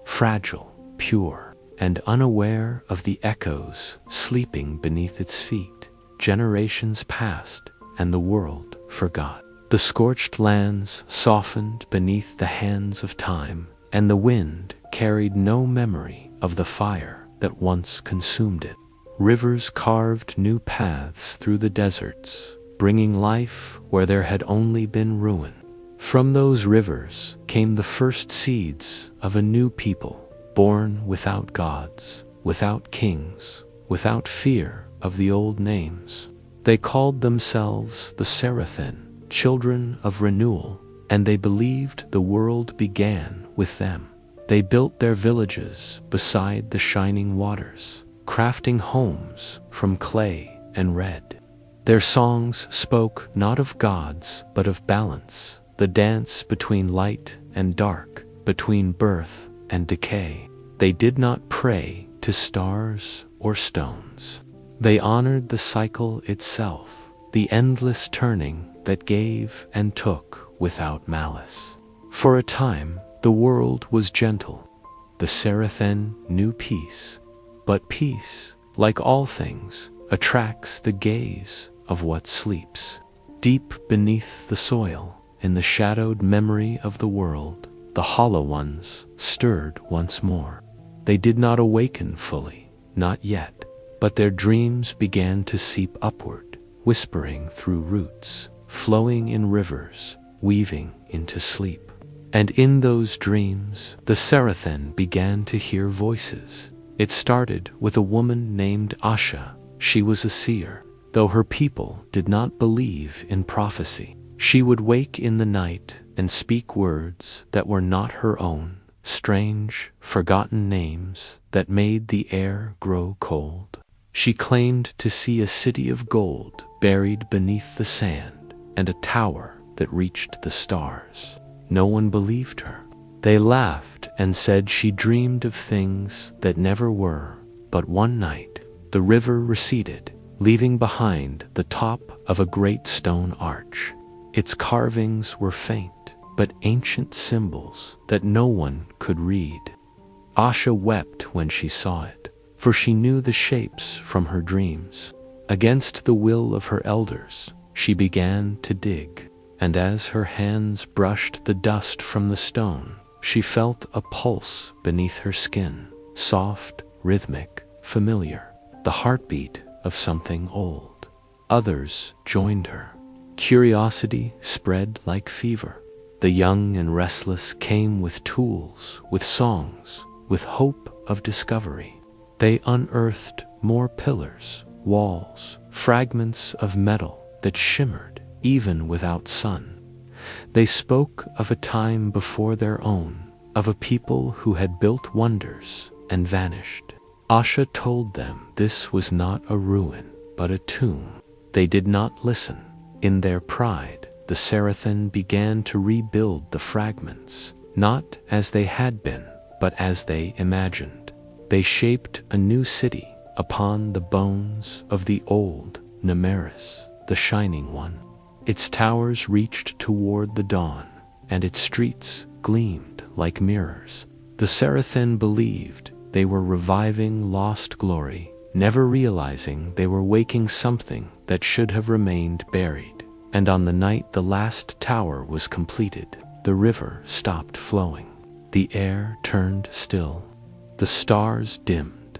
fragile, pure, and unaware of the echoes sleeping beneath its feet. Generations passed, and the world forgot. The scorched lands softened beneath the hands of time, and the wind carried no memory of the fire that once consumed it. Rivers carved new paths through the deserts, bringing life where there had only been ruin. From those rivers came the first seeds of a new people, born without gods, without kings, without fear of the old names. They called themselves the Seraphim, children of renewal, and they believed the world began with them. They built their villages beside the shining waters, crafting homes from clay and red. Their songs spoke not of gods but of balance, the dance between light and dark, between birth and decay. They did not pray to stars or stones. They honored the cycle itself, the endless turning that gave and took without malice. For a time, the world was gentle. The Sarathen knew peace. But peace, like all things, attracts the gaze of what sleeps. Deep beneath the soil, in the shadowed memory of the world, the hollow ones stirred once more. They did not awaken fully, not yet, but their dreams began to seep upward, whispering through roots, flowing in rivers, weaving into sleep. And in those dreams, the Sarathen began to hear voices. It started with a woman named Asha. She was a seer, though her people did not believe in prophecy. She would wake in the night and speak words that were not her own, strange, forgotten names that made the air grow cold. She claimed to see a city of gold buried beneath the sand and a tower that reached the stars. No one believed her. They laughed and said she dreamed of things that never were. But one night, the river receded, leaving behind the top of a great stone arch. Its carvings were faint, but ancient symbols that no one could read. Asha wept when she saw it, for she knew the shapes from her dreams. Against the will of her elders, she began to dig. And as her hands brushed the dust from the stone, she felt a pulse beneath her skin, soft, rhythmic, familiar, the heartbeat of something old. Others joined her. Curiosity spread like fever. The young and restless came with tools, with songs, with hope of discovery. They unearthed more pillars, walls, fragments of metal that shimmered even without sun. They spoke of a time before their own, of a people who had built wonders and vanished. Asha told them this was not a ruin, but a tomb. They did not listen. In their pride, the Sarathen began to rebuild the fragments, not as they had been, but as they imagined. They shaped a new city upon the bones of the old Namaris, the Shining One. Its towers reached toward the dawn, and its streets gleamed like mirrors. The Sarathen believed they were reviving lost glory, never realizing they were waking something that should have remained buried. And on the night the last tower was completed, the river stopped flowing. The air turned still. The stars dimmed.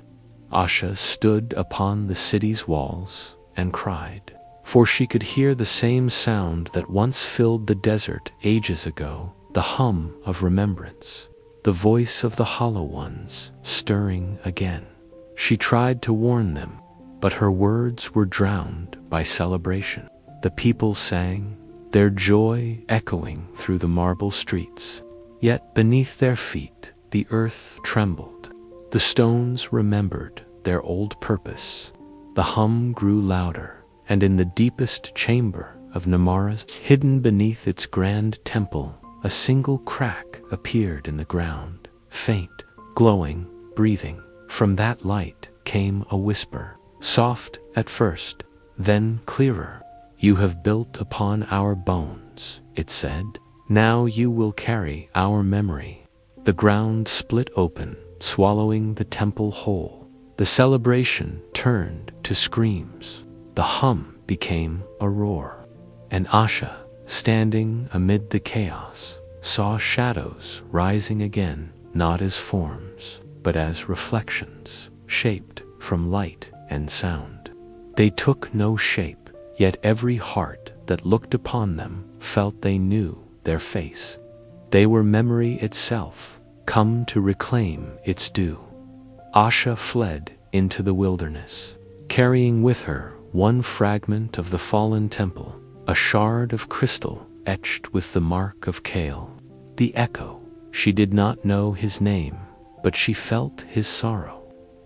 Asha stood upon the city's walls and cried. For she could hear the same sound that once filled the desert ages ago, the hum of remembrance, the voice of the hollow ones stirring again. She tried to warn them, but her words were drowned by celebration. The people sang, their joy echoing through the marble streets. Yet beneath their feet, the earth trembled. The stones remembered their old purpose. The hum grew louder. And in the deepest chamber of Namaris, hidden beneath its grand temple, a single crack appeared in the ground, faint, glowing, breathing. From that light came a whisper, soft at first, then clearer. "You have built upon our bones," it said. "Now you will carry our memory." The ground split open, swallowing the temple whole. The celebration turned to screams. The hum became a roar, and Asha, standing amid the chaos, saw shadows rising again, not as forms, but as reflections, shaped from light and sound. They took no shape, yet every heart that looked upon them felt they knew their face. They were memory itself, come to reclaim its due. Asha fled into the wilderness, carrying with her one fragment of the fallen temple, a shard of crystal etched with the mark of Kale. The echo. She did not know his name, but she felt his sorrow.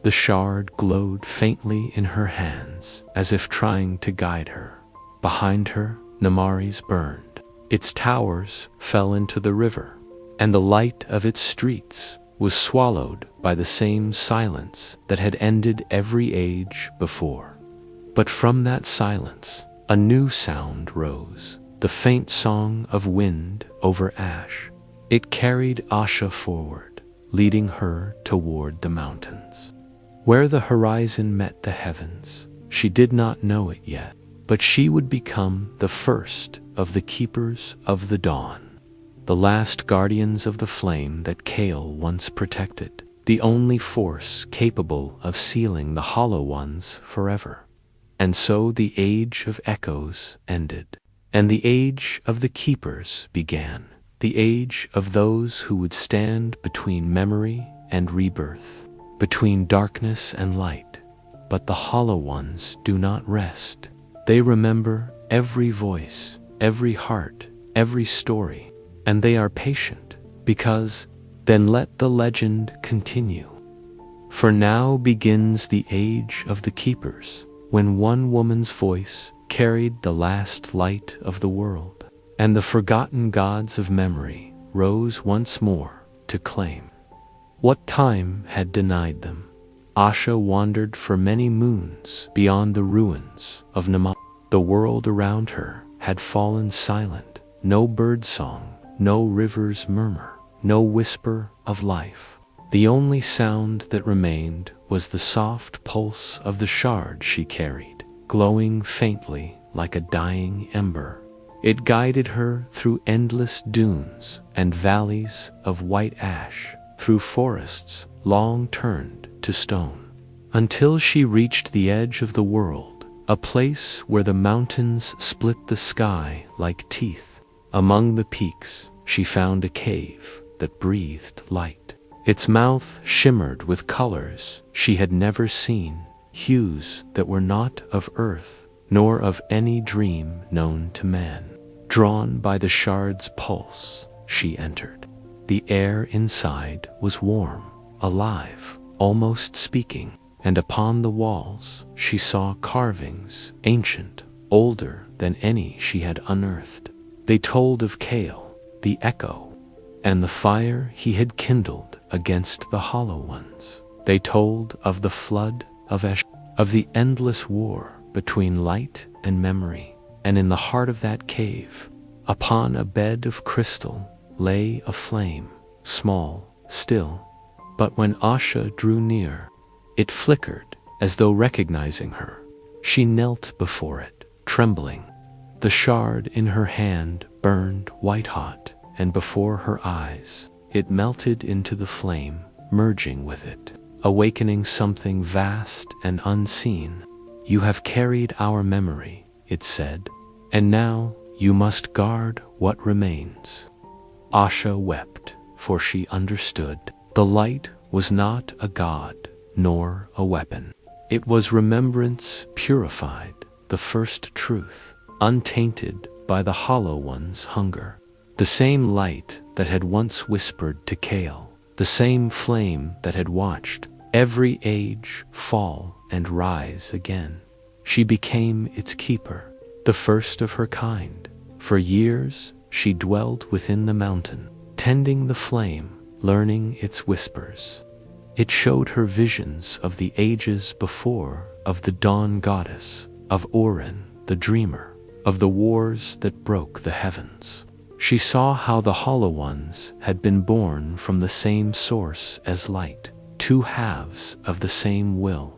The shard glowed faintly in her hands, as if trying to guide her. Behind her, Namaris burned. Its towers fell into the river, and the light of its streets was swallowed by the same silence that had ended every age before. But from that silence, a new sound rose, the faint song of wind over ash. It carried Asha forward, leading her toward the mountains. Where the horizon met the heavens, she did not know it yet, but she would become the first of the keepers of the dawn, the last guardians of the flame that Kale once protected, the only force capable of sealing the Hollow Ones forever. And so the age of echoes ended, and the age of the keepers began, the age of those who would stand between memory and rebirth, between darkness and light. But the Hollow Ones do not rest. They remember every voice, every heart, every story, and they are patient, because then let the legend continue. For now begins the age of the keepers, when one woman's voice carried the last light of the world, and the forgotten gods of memory rose once more to claim what time had denied them. Asha wandered for many moons beyond the ruins of Nama. The world around her had fallen silent, no bird song, no river's murmur, no whisper of life. The only sound that remained was the soft pulse of the shard she carried, glowing faintly like a dying ember. It guided her through endless dunes and valleys of white ash, through forests long turned to stone, until she reached the edge of the world, a place where the mountains split the sky like teeth. Among the peaks, she found a cave that breathed light. Its mouth shimmered with colors she had never seen, hues that were not of earth, nor of any dream known to man. Drawn by the shard's pulse, she entered. The air inside was warm, alive, almost speaking, and upon the walls she saw carvings, ancient, older than any she had unearthed. They told of Kale, the echo, and the fire he had kindled against the Hollow Ones. They told of the flood of Ash, of the endless war between light and memory, and in the heart of that cave, upon a bed of crystal, lay a flame, small, still, but when Asha drew near, it flickered as though recognizing her. She knelt before it, trembling. The shard in her hand burned white-hot, and before her eyes, it melted into the flame, merging with it, awakening something vast and unseen. "You have carried our memory," it said, "and now you must guard what remains." Asha wept, for she understood. The light was not a god, nor a weapon. It was remembrance purified, the first truth, untainted by the Hollow One's hunger. The same light that had once whispered to Kale, the same flame that had watched every age fall and rise again. She became its keeper, the first of her kind. For years, she dwelled within the mountain, tending the flame, learning its whispers. It showed her visions of the ages before, of the dawn goddess, of Orin, the dreamer, of the wars that broke the heavens. She saw how the Hollow Ones had been born from the same source as light, two halves of the same will,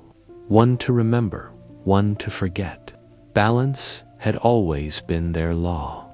one to remember, one to forget. Balance had always been their law,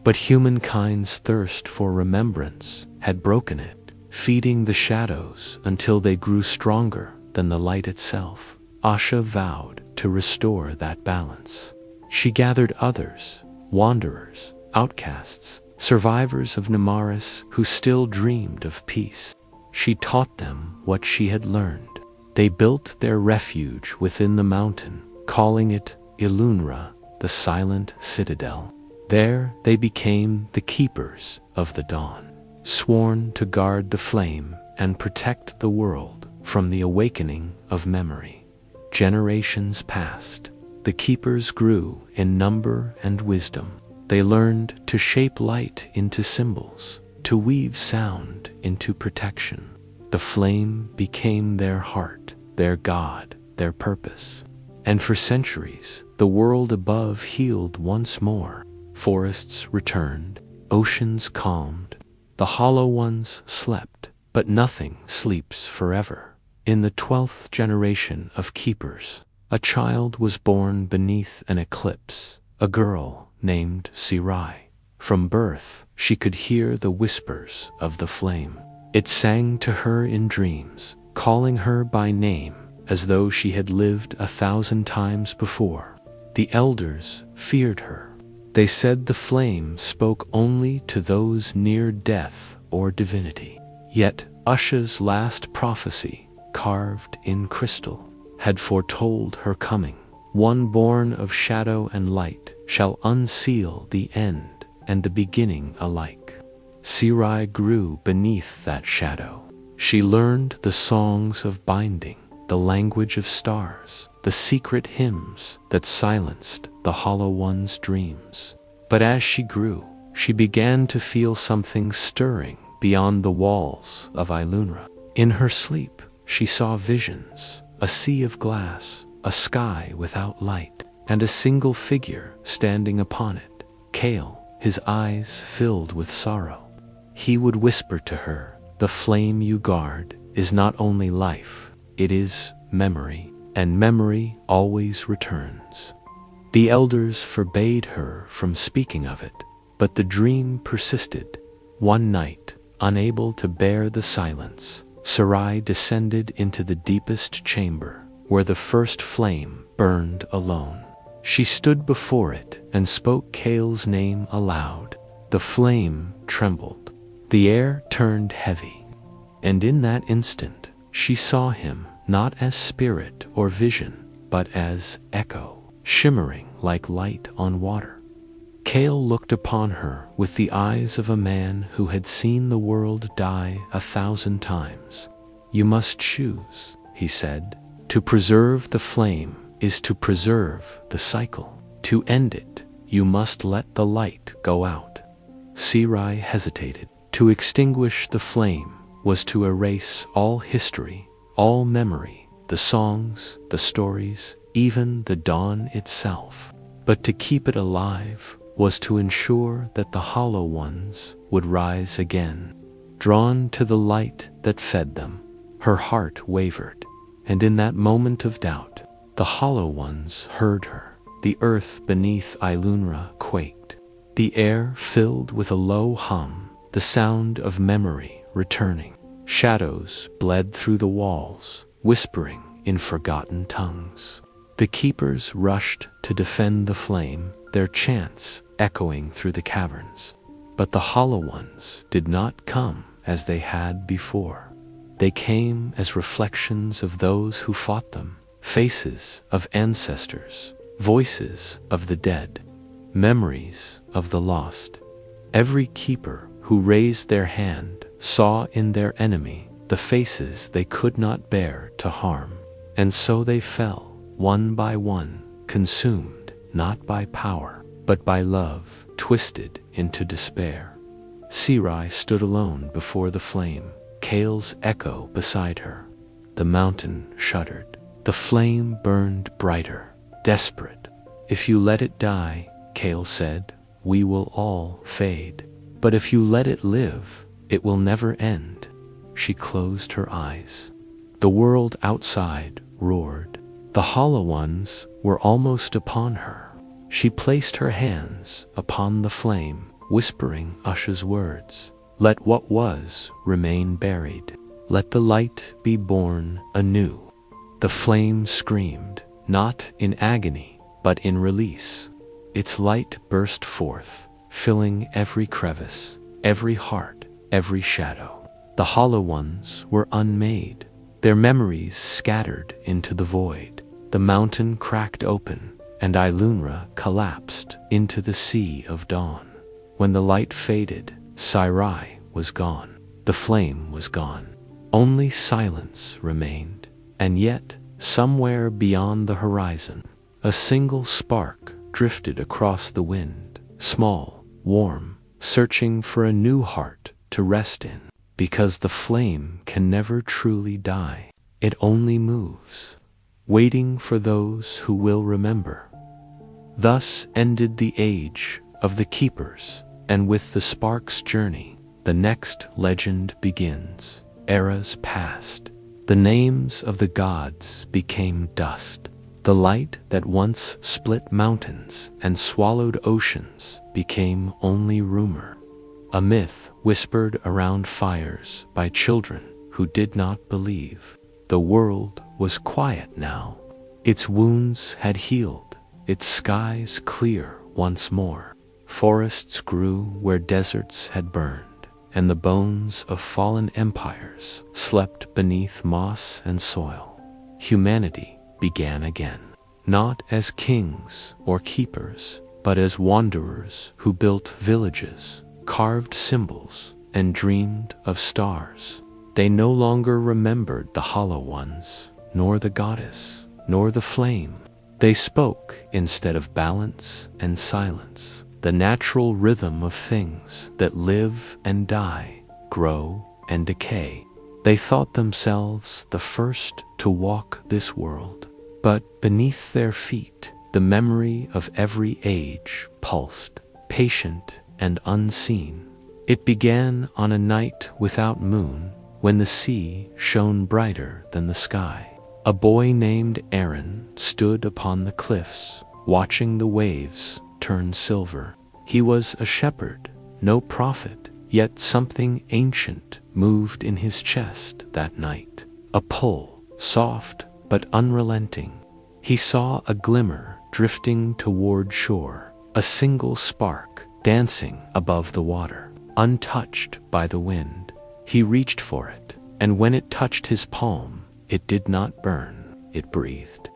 but humankind's thirst for remembrance had broken it, feeding the shadows until they grew stronger than the light itself. Asha vowed to restore that balance. She gathered others, wanderers, outcasts, survivors of Namaris who still dreamed of peace. She taught them what she had learned. They built their refuge within the mountain, calling it Ilunra, the silent citadel. There they became the keepers of the dawn, sworn to guard the flame and protect the world from the awakening of memory. Generations passed. The keepers grew in number and wisdom. They learned to shape light into symbols, to weave sound into protection. The flame became their heart, their god, their purpose. And for centuries, the world above healed once more. Forests returned, oceans calmed, the hollow ones slept, but nothing sleeps forever. In the 12th generation of keepers, a child was born beneath an eclipse, a girl named Sirai. From birth, she could hear the whispers of the flame. It sang to her in dreams, calling her by name as though she had lived 1,000 times before. The elders feared her. They said the flame spoke only to those near death or divinity. Yet Usha's last prophecy, carved in crystal, had foretold her coming. One born of shadow and light shall unseal the end and the beginning alike. Sirai grew beneath that shadow. She learned the songs of binding, the language of stars, the secret hymns that silenced the hollow one's dreams. But as she grew, she began to feel something stirring beyond the walls of Ilunra. In her sleep, she saw visions, a sea of glass, a sky without light, and a single figure standing upon it, Kale, his eyes filled with sorrow. He would whisper to her, "The flame you guard is not only life, it is memory, and memory always returns." The elders forbade her from speaking of it, but the dream persisted. One night, unable to bear the silence, Sarai descended into the deepest chamber, where the first flame burned alone. She stood before it and spoke Kale's name aloud. The flame trembled. The air turned heavy. And in that instant, she saw him not as spirit or vision, but as echo, shimmering like light on water. Kale looked upon her with the eyes of a man who had seen the world die 1,000 times. "You must choose," he said. "To preserve the flame is to preserve the cycle. To end it, you must let the light go out." Sirai hesitated. To extinguish the flame was to erase all history, all memory, the songs, the stories, even the dawn itself. But to keep it alive was to ensure that the hollow ones would rise again. Drawn to the light that fed them, her heart wavered, and in that moment of doubt, the hollow ones heard her. The earth beneath Ilunra quaked. The air filled with a low hum, the sound of memory returning. Shadows bled through the walls, whispering in forgotten tongues. The keepers rushed to defend the flame, their chants echoing through the caverns. But the hollow ones did not come as they had before. They came as reflections of those who fought them, faces of ancestors, voices of the dead, memories of the lost. Every keeper who raised their hand saw in their enemy the faces they could not bear to harm. And so they fell, one by one, consumed not by power, but by love, twisted into despair. Sirai stood alone before the flame, Kale's echo beside her. The mountain shuddered. The flame burned brighter, desperate. "If you let it die," Kale said, "we will all fade. But if you let it live, it will never end." She closed her eyes. The world outside roared. The hollow ones were almost upon her. She placed her hands upon the flame, whispering Usha's words. "Let what was remain buried. Let the light be born anew." The flame screamed, not in agony, but in release. Its light burst forth, filling every crevice, every heart, every shadow. The hollow ones were unmade, their memories scattered into the void. The mountain cracked open, and Ilunra collapsed into the sea of dawn. When the light faded, Sarai was gone. The flame was gone. Only silence remained, and yet, somewhere beyond the horizon, a single spark drifted across the wind, small, warm, searching for a new heart to rest in. Because the flame can never truly die. It only moves, waiting for those who will remember. Thus ended the age of the keepers, and with the spark's journey, the next legend begins. Eras passed. The names of the gods became dust. The light that once split mountains and swallowed oceans became only rumor. A myth whispered around fires by children who did not believe. The world was quiet now. Its wounds had healed, its skies clear once more. Forests grew where deserts had burned, and the bones of fallen empires slept beneath moss and soil. Humanity began again, not as kings or keepers, but as wanderers who built villages, carved symbols, and dreamed of stars. They no longer remembered the hollow ones, nor the goddess, nor the flame. They spoke instead of balance and silence, the natural rhythm of things that live and die, grow and decay. They thought themselves the first to walk this world, but beneath their feet, the memory of every age pulsed, patient and unseen. It began on a night without moon, when the sea shone brighter than the sky. A boy named Aaron stood upon the cliffs, watching the waves turn silver. He was a shepherd, no prophet, yet something ancient moved in his chest that night. A pull, soft but unrelenting. He saw a glimmer drifting toward shore, a single spark dancing above the water, untouched by the wind. He reached for it, and when it touched his palm, it did not burn, it breathed.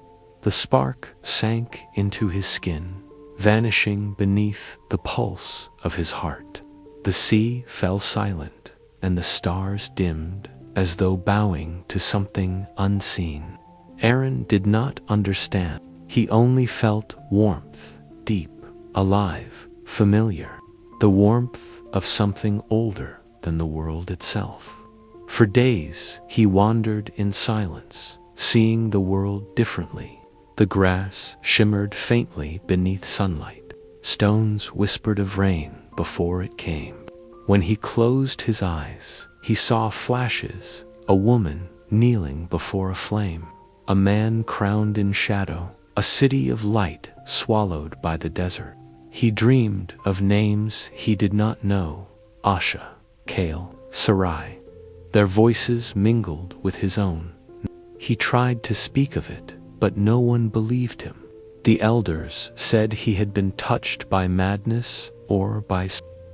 The spark sank into his skin, vanishing beneath the pulse of his heart. The sea fell silent, and the stars dimmed, as though bowing to something unseen. Aaron did not understand. He only felt warmth, deep, alive, familiar. The warmth of something older than the world itself. For days he wandered in silence, seeing the world differently. The grass shimmered faintly beneath sunlight. Stones whispered of rain before it came. When he closed his eyes, he saw flashes, a woman kneeling before a flame, a man crowned in shadow, a city of light swallowed by the desert. He dreamed of names he did not know, Asha, Kale, Sarai. Their voices mingled with his own. He tried to speak of it, but no one believed him. The elders said he had been touched by madness or by...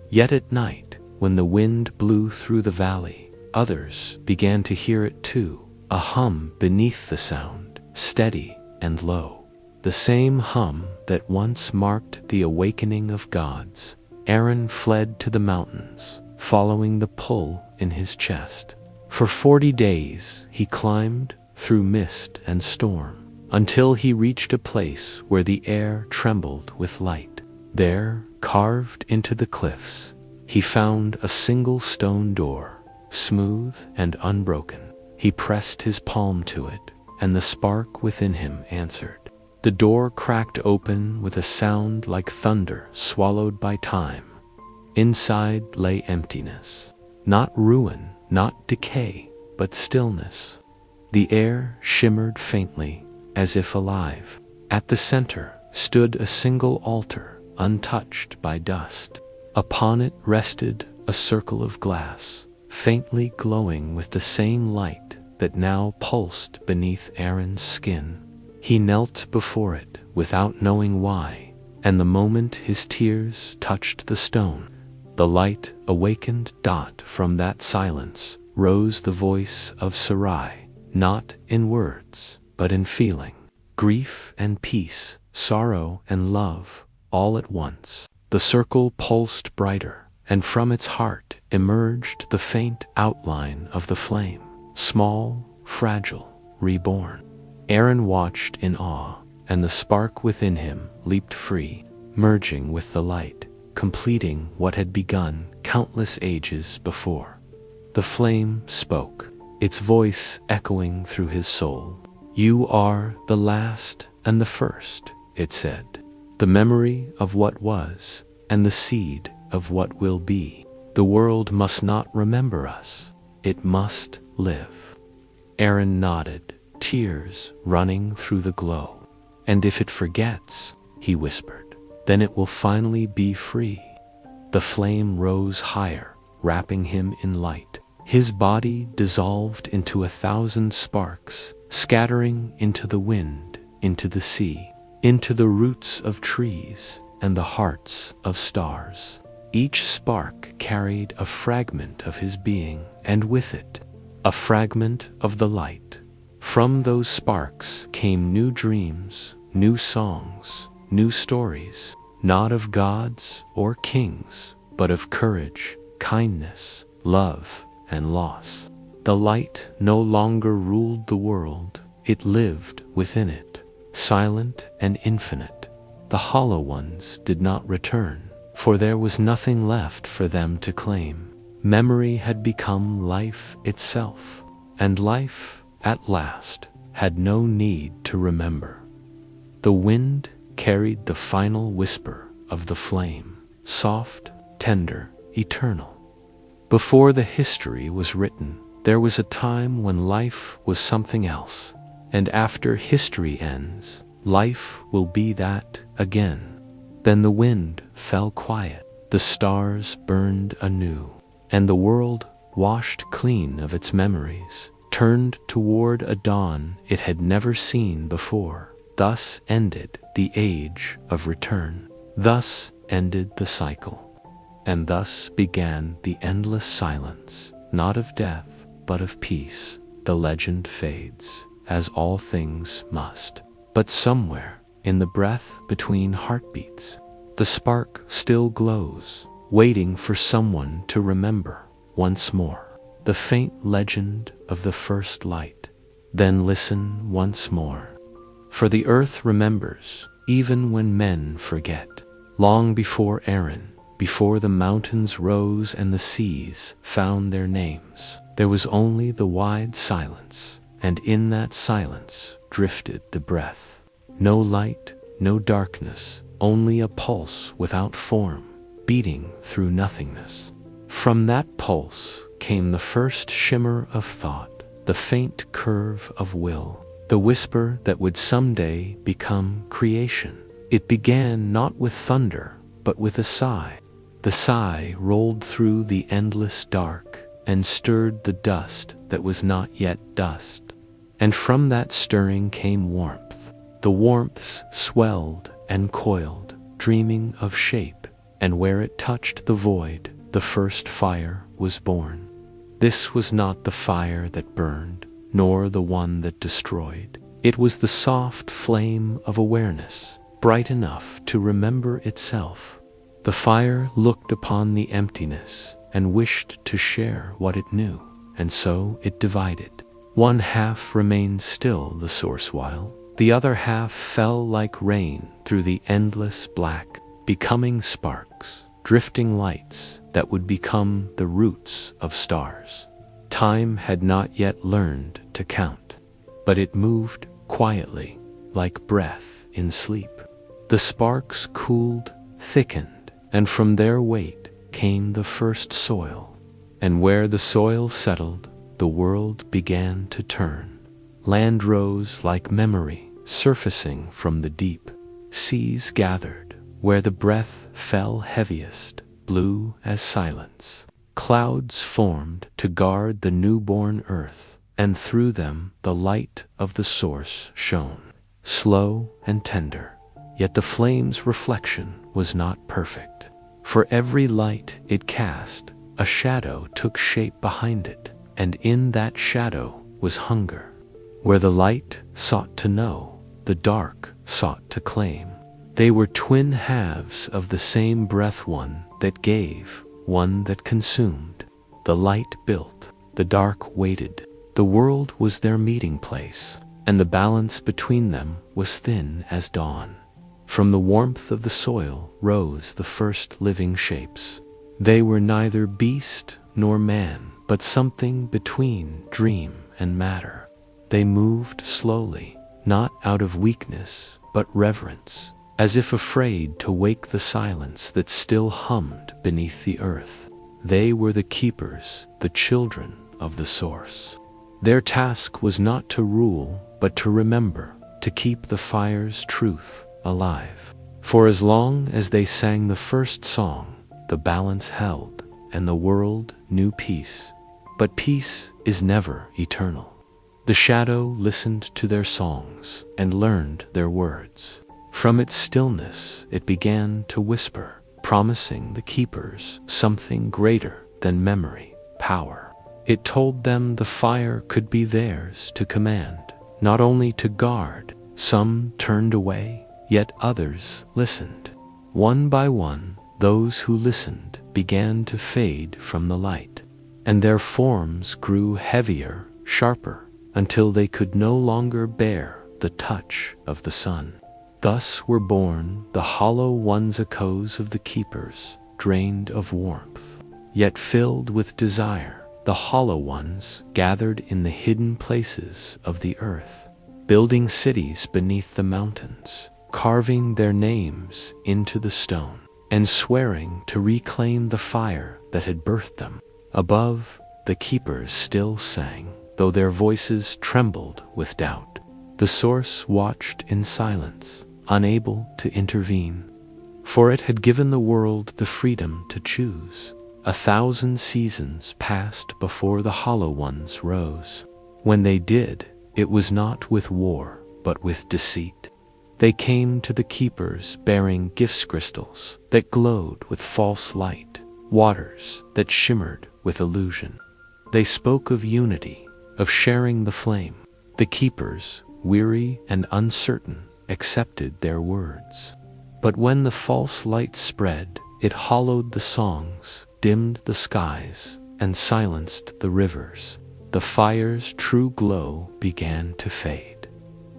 Yet at night, when the wind blew through the valley, others began to hear it too, a hum beneath the sound, steady and low. The same hum that once marked the awakening of gods. Aaron fled to the mountains, following the pull in his chest. For 40 days he climbed through mist and storm, until he reached a place where the air trembled with light. There, carved into the cliffs, he found a single stone door, smooth and unbroken. He pressed his palm to it, and the spark within him answered. The door cracked open with a sound like thunder swallowed by time. Inside lay emptiness. Not ruin, not decay, but stillness. The air shimmered faintly, as if alive. At the center stood a single altar, untouched by dust. Upon it rested a circle of glass, faintly glowing with the same light that now pulsed beneath Aaron's skin. He knelt before it without knowing why, and the moment his tears touched the stone, the light awakened. From that silence rose the voice of Sarai, not in words, but in feeling. Grief and peace sorrow, and love, all at once. The circle pulsed brighter, and from its heart emerged the faint outline of the flame, small, fragile, reborn. Aaron watched in awe, and the spark within him leaped free, merging with the light, completing what had begun countless ages before. The flame spoke, its voice echoing through his soul. "You are the last and the first," it said, "the memory of what was, and the seed of what will be. The world must not remember us, it must live." Aaron nodded, tears running through the glow. "And if it forgets," he whispered, "then it will finally be free." The flame rose higher, wrapping him in light. His body dissolved into 1,000 sparks, scattering into the wind, into the sea, into the roots of trees and the hearts of stars. Each spark carried a fragment of his being, and with it, a fragment of the light. From those sparks came new dreams, new songs, new stories, not of gods or kings, but of courage, kindness, love, and loss. The light no longer ruled the world, it lived within it, silent and infinite. The hollow ones did not return, for there was nothing left for them to claim. Memory had become life itself, and life, at last, had no need to remember. The wind carried the final whisper of the flame, soft, tender, eternal. Before the history was written, there was a time when life was something else, and after history ends, life will be that again. Then the wind fell quiet, the stars burned anew, and the world, washed clean of its memories, turned toward a dawn it had never seen before. Thus ended the age of return. Thus ended the cycle. And thus began the endless silence, not of death, but of peace. The legend fades, as all things must. But somewhere, in the breath between heartbeats, the spark still glows, waiting for someone to remember once more the faint legend of the first light. Then listen once more. For the earth remembers, even when men forget. Long before Aaron, before the mountains rose and the seas found their names, there was only the wide silence, and in that silence drifted the breath. No light, no darkness, only a pulse without form, beating through nothingness. From that pulse came the first shimmer of thought, the faint curve of will, the whisper that would someday become creation. It began not with thunder, but with a sigh. The sigh rolled through the endless dark and stirred the dust that was not yet dust. And from that stirring came warmth. The warmths swelled and coiled, dreaming of shape, and where it touched the void, the first fire was born. This was not the fire that burned, nor the one that destroyed. It was the soft flame of awareness, bright enough to remember itself. The fire looked upon the emptiness and wished to share what it knew, and so it divided. One half remained still the source while the other half fell like rain through the endless black, becoming sparks, drifting lights that would become the roots of stars. Time had not yet learned to count, but it moved quietly, like breath in sleep. The sparks cooled, thickened, and from their weight came the first soil. And where the soil settled, the world began to turn. Land rose like memory, surfacing from the deep. Seas gathered, where the breath fell heaviest, blue as silence. Clouds formed to guard the newborn earth, and through them the light of the source shone, slow and tender. Yet the flame's reflection was not perfect. For every light it cast, a shadow took shape behind it, and in that shadow was hunger. Where the light sought to know, the dark sought to claim. They were twin halves of the same breath, one that gave, one that consumed. The light built, the dark waited. The world was their meeting place, and the balance between them was thin as dawn. From the warmth of the soil rose the first living shapes. They were neither beast nor man, but something between dream and matter. They moved slowly, not out of weakness, but reverence, as if afraid to wake the silence that still hummed beneath the earth. They were the keepers, the children of the source. Their task was not to rule, but to remember, to keep the fire's truth alive. For as long as they sang the first song, the balance held, and the world knew peace. But peace is never eternal. The shadow listened to their songs and learned their words. From its stillness it began to whisper, promising the keepers something greater than memory, power. It told them the fire could be theirs to command, not only to guard. Some turned away, yet others listened. One by one, those who listened began to fade from the light, and their forms grew heavier, sharper, until they could no longer bear the touch of the sun. Thus were born the hollow ones, echoes of the keepers, drained of warmth, yet filled with desire. The hollow ones gathered in the hidden places of the earth, building cities beneath the mountains, carving their names into the stone, and swearing to reclaim the fire that had birthed them. Above, the keepers still sang, though their voices trembled with doubt. The source watched in silence, unable to intervene, for it had given the world the freedom to choose. 1,000 seasons passed before the hollow ones rose. When they did, it was not with war, but with deceit. They came to the keepers bearing gifts, crystals that glowed with false light, waters that shimmered with illusion. They spoke of unity, of sharing the flame. The keepers, weary and uncertain, accepted their words. But when the false light spread, it hollowed the songs, dimmed the skies, and silenced the rivers. The fire's true glow began to fade.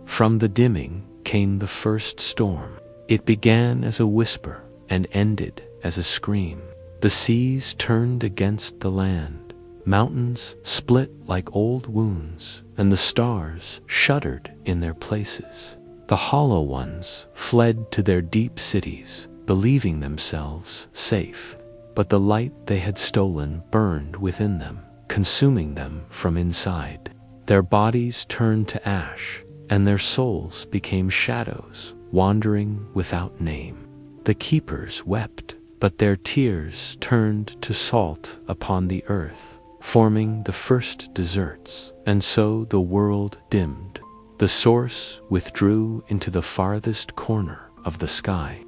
From the dimming came the first storm. It began as a whisper and ended as a scream. The seas turned against the land, mountains split like old wounds, and the stars shuddered in their places. The hollow ones fled to their deep cities, believing themselves safe. But the light they had stolen burned within them, consuming them from inside. Their bodies turned to ash, and their souls became shadows, wandering without name. The keepers wept, but their tears turned to salt upon the earth, forming the first deserts, and so the world dimmed. The source withdrew into the farthest corner of the sky,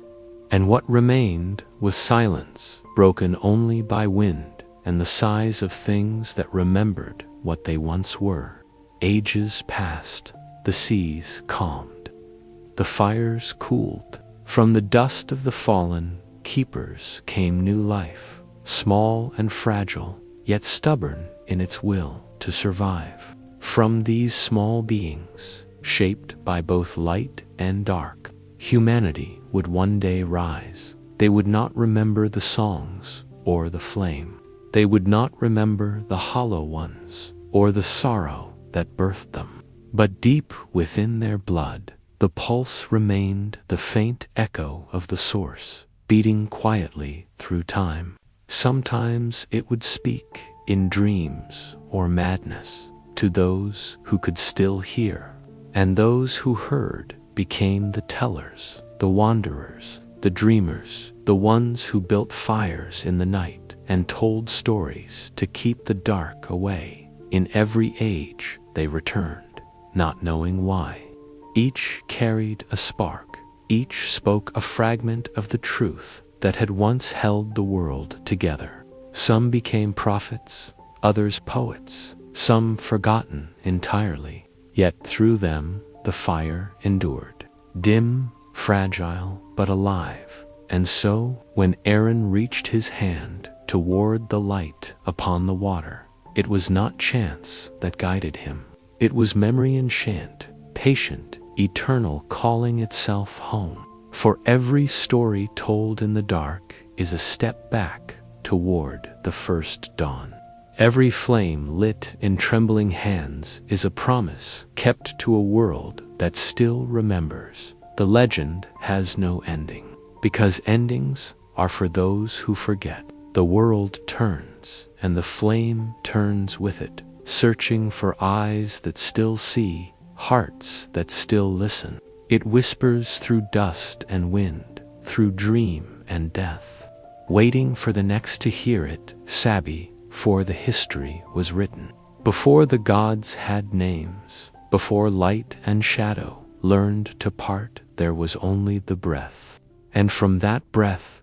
and what remained was silence, broken only by wind and the sighs of things that remembered what they once were. Ages passed, the seas calmed, the fires cooled. From the dust of the fallen keepers came new life, small and fragile, yet stubborn in its will to survive. From these small beings, shaped by both light and dark, humanity would one day rise. They would not remember the songs or the flame. They would not remember the hollow ones or the sorrow that birthed them. But deep within their blood, the pulse remained the faint echo of the source, beating quietly through time. Sometimes it would speak in dreams or madness to those who could still hear, and those who heard became the tellers, the wanderers, the dreamers, the ones who built fires in the night and told stories to keep the dark away. In every age they returned, not knowing why. Each carried a spark, each spoke a fragment of the truth that had once held the world together. Some became prophets, others poets, some forgotten entirely, yet through them the fire endured. dim, fragile, but alive. And so, when Aaron reached his hand toward the light upon the water, it was not chance that guided him. It was memory enchant, patient, eternal, calling itself home. For every story told in the dark is a step back toward the first dawn. Every flame lit in trembling hands is a promise kept to a world that still remembers. The legend has no ending, because endings are for those who forget. The world turns, and the flame turns with it, searching for eyes that still see, hearts that still listen. It whispers through dust and wind, through dream and death, waiting for the next to hear it, Sabi, for the history was written. Before the gods had names, before light and shadow learned to part, there was only the breath. And from that breath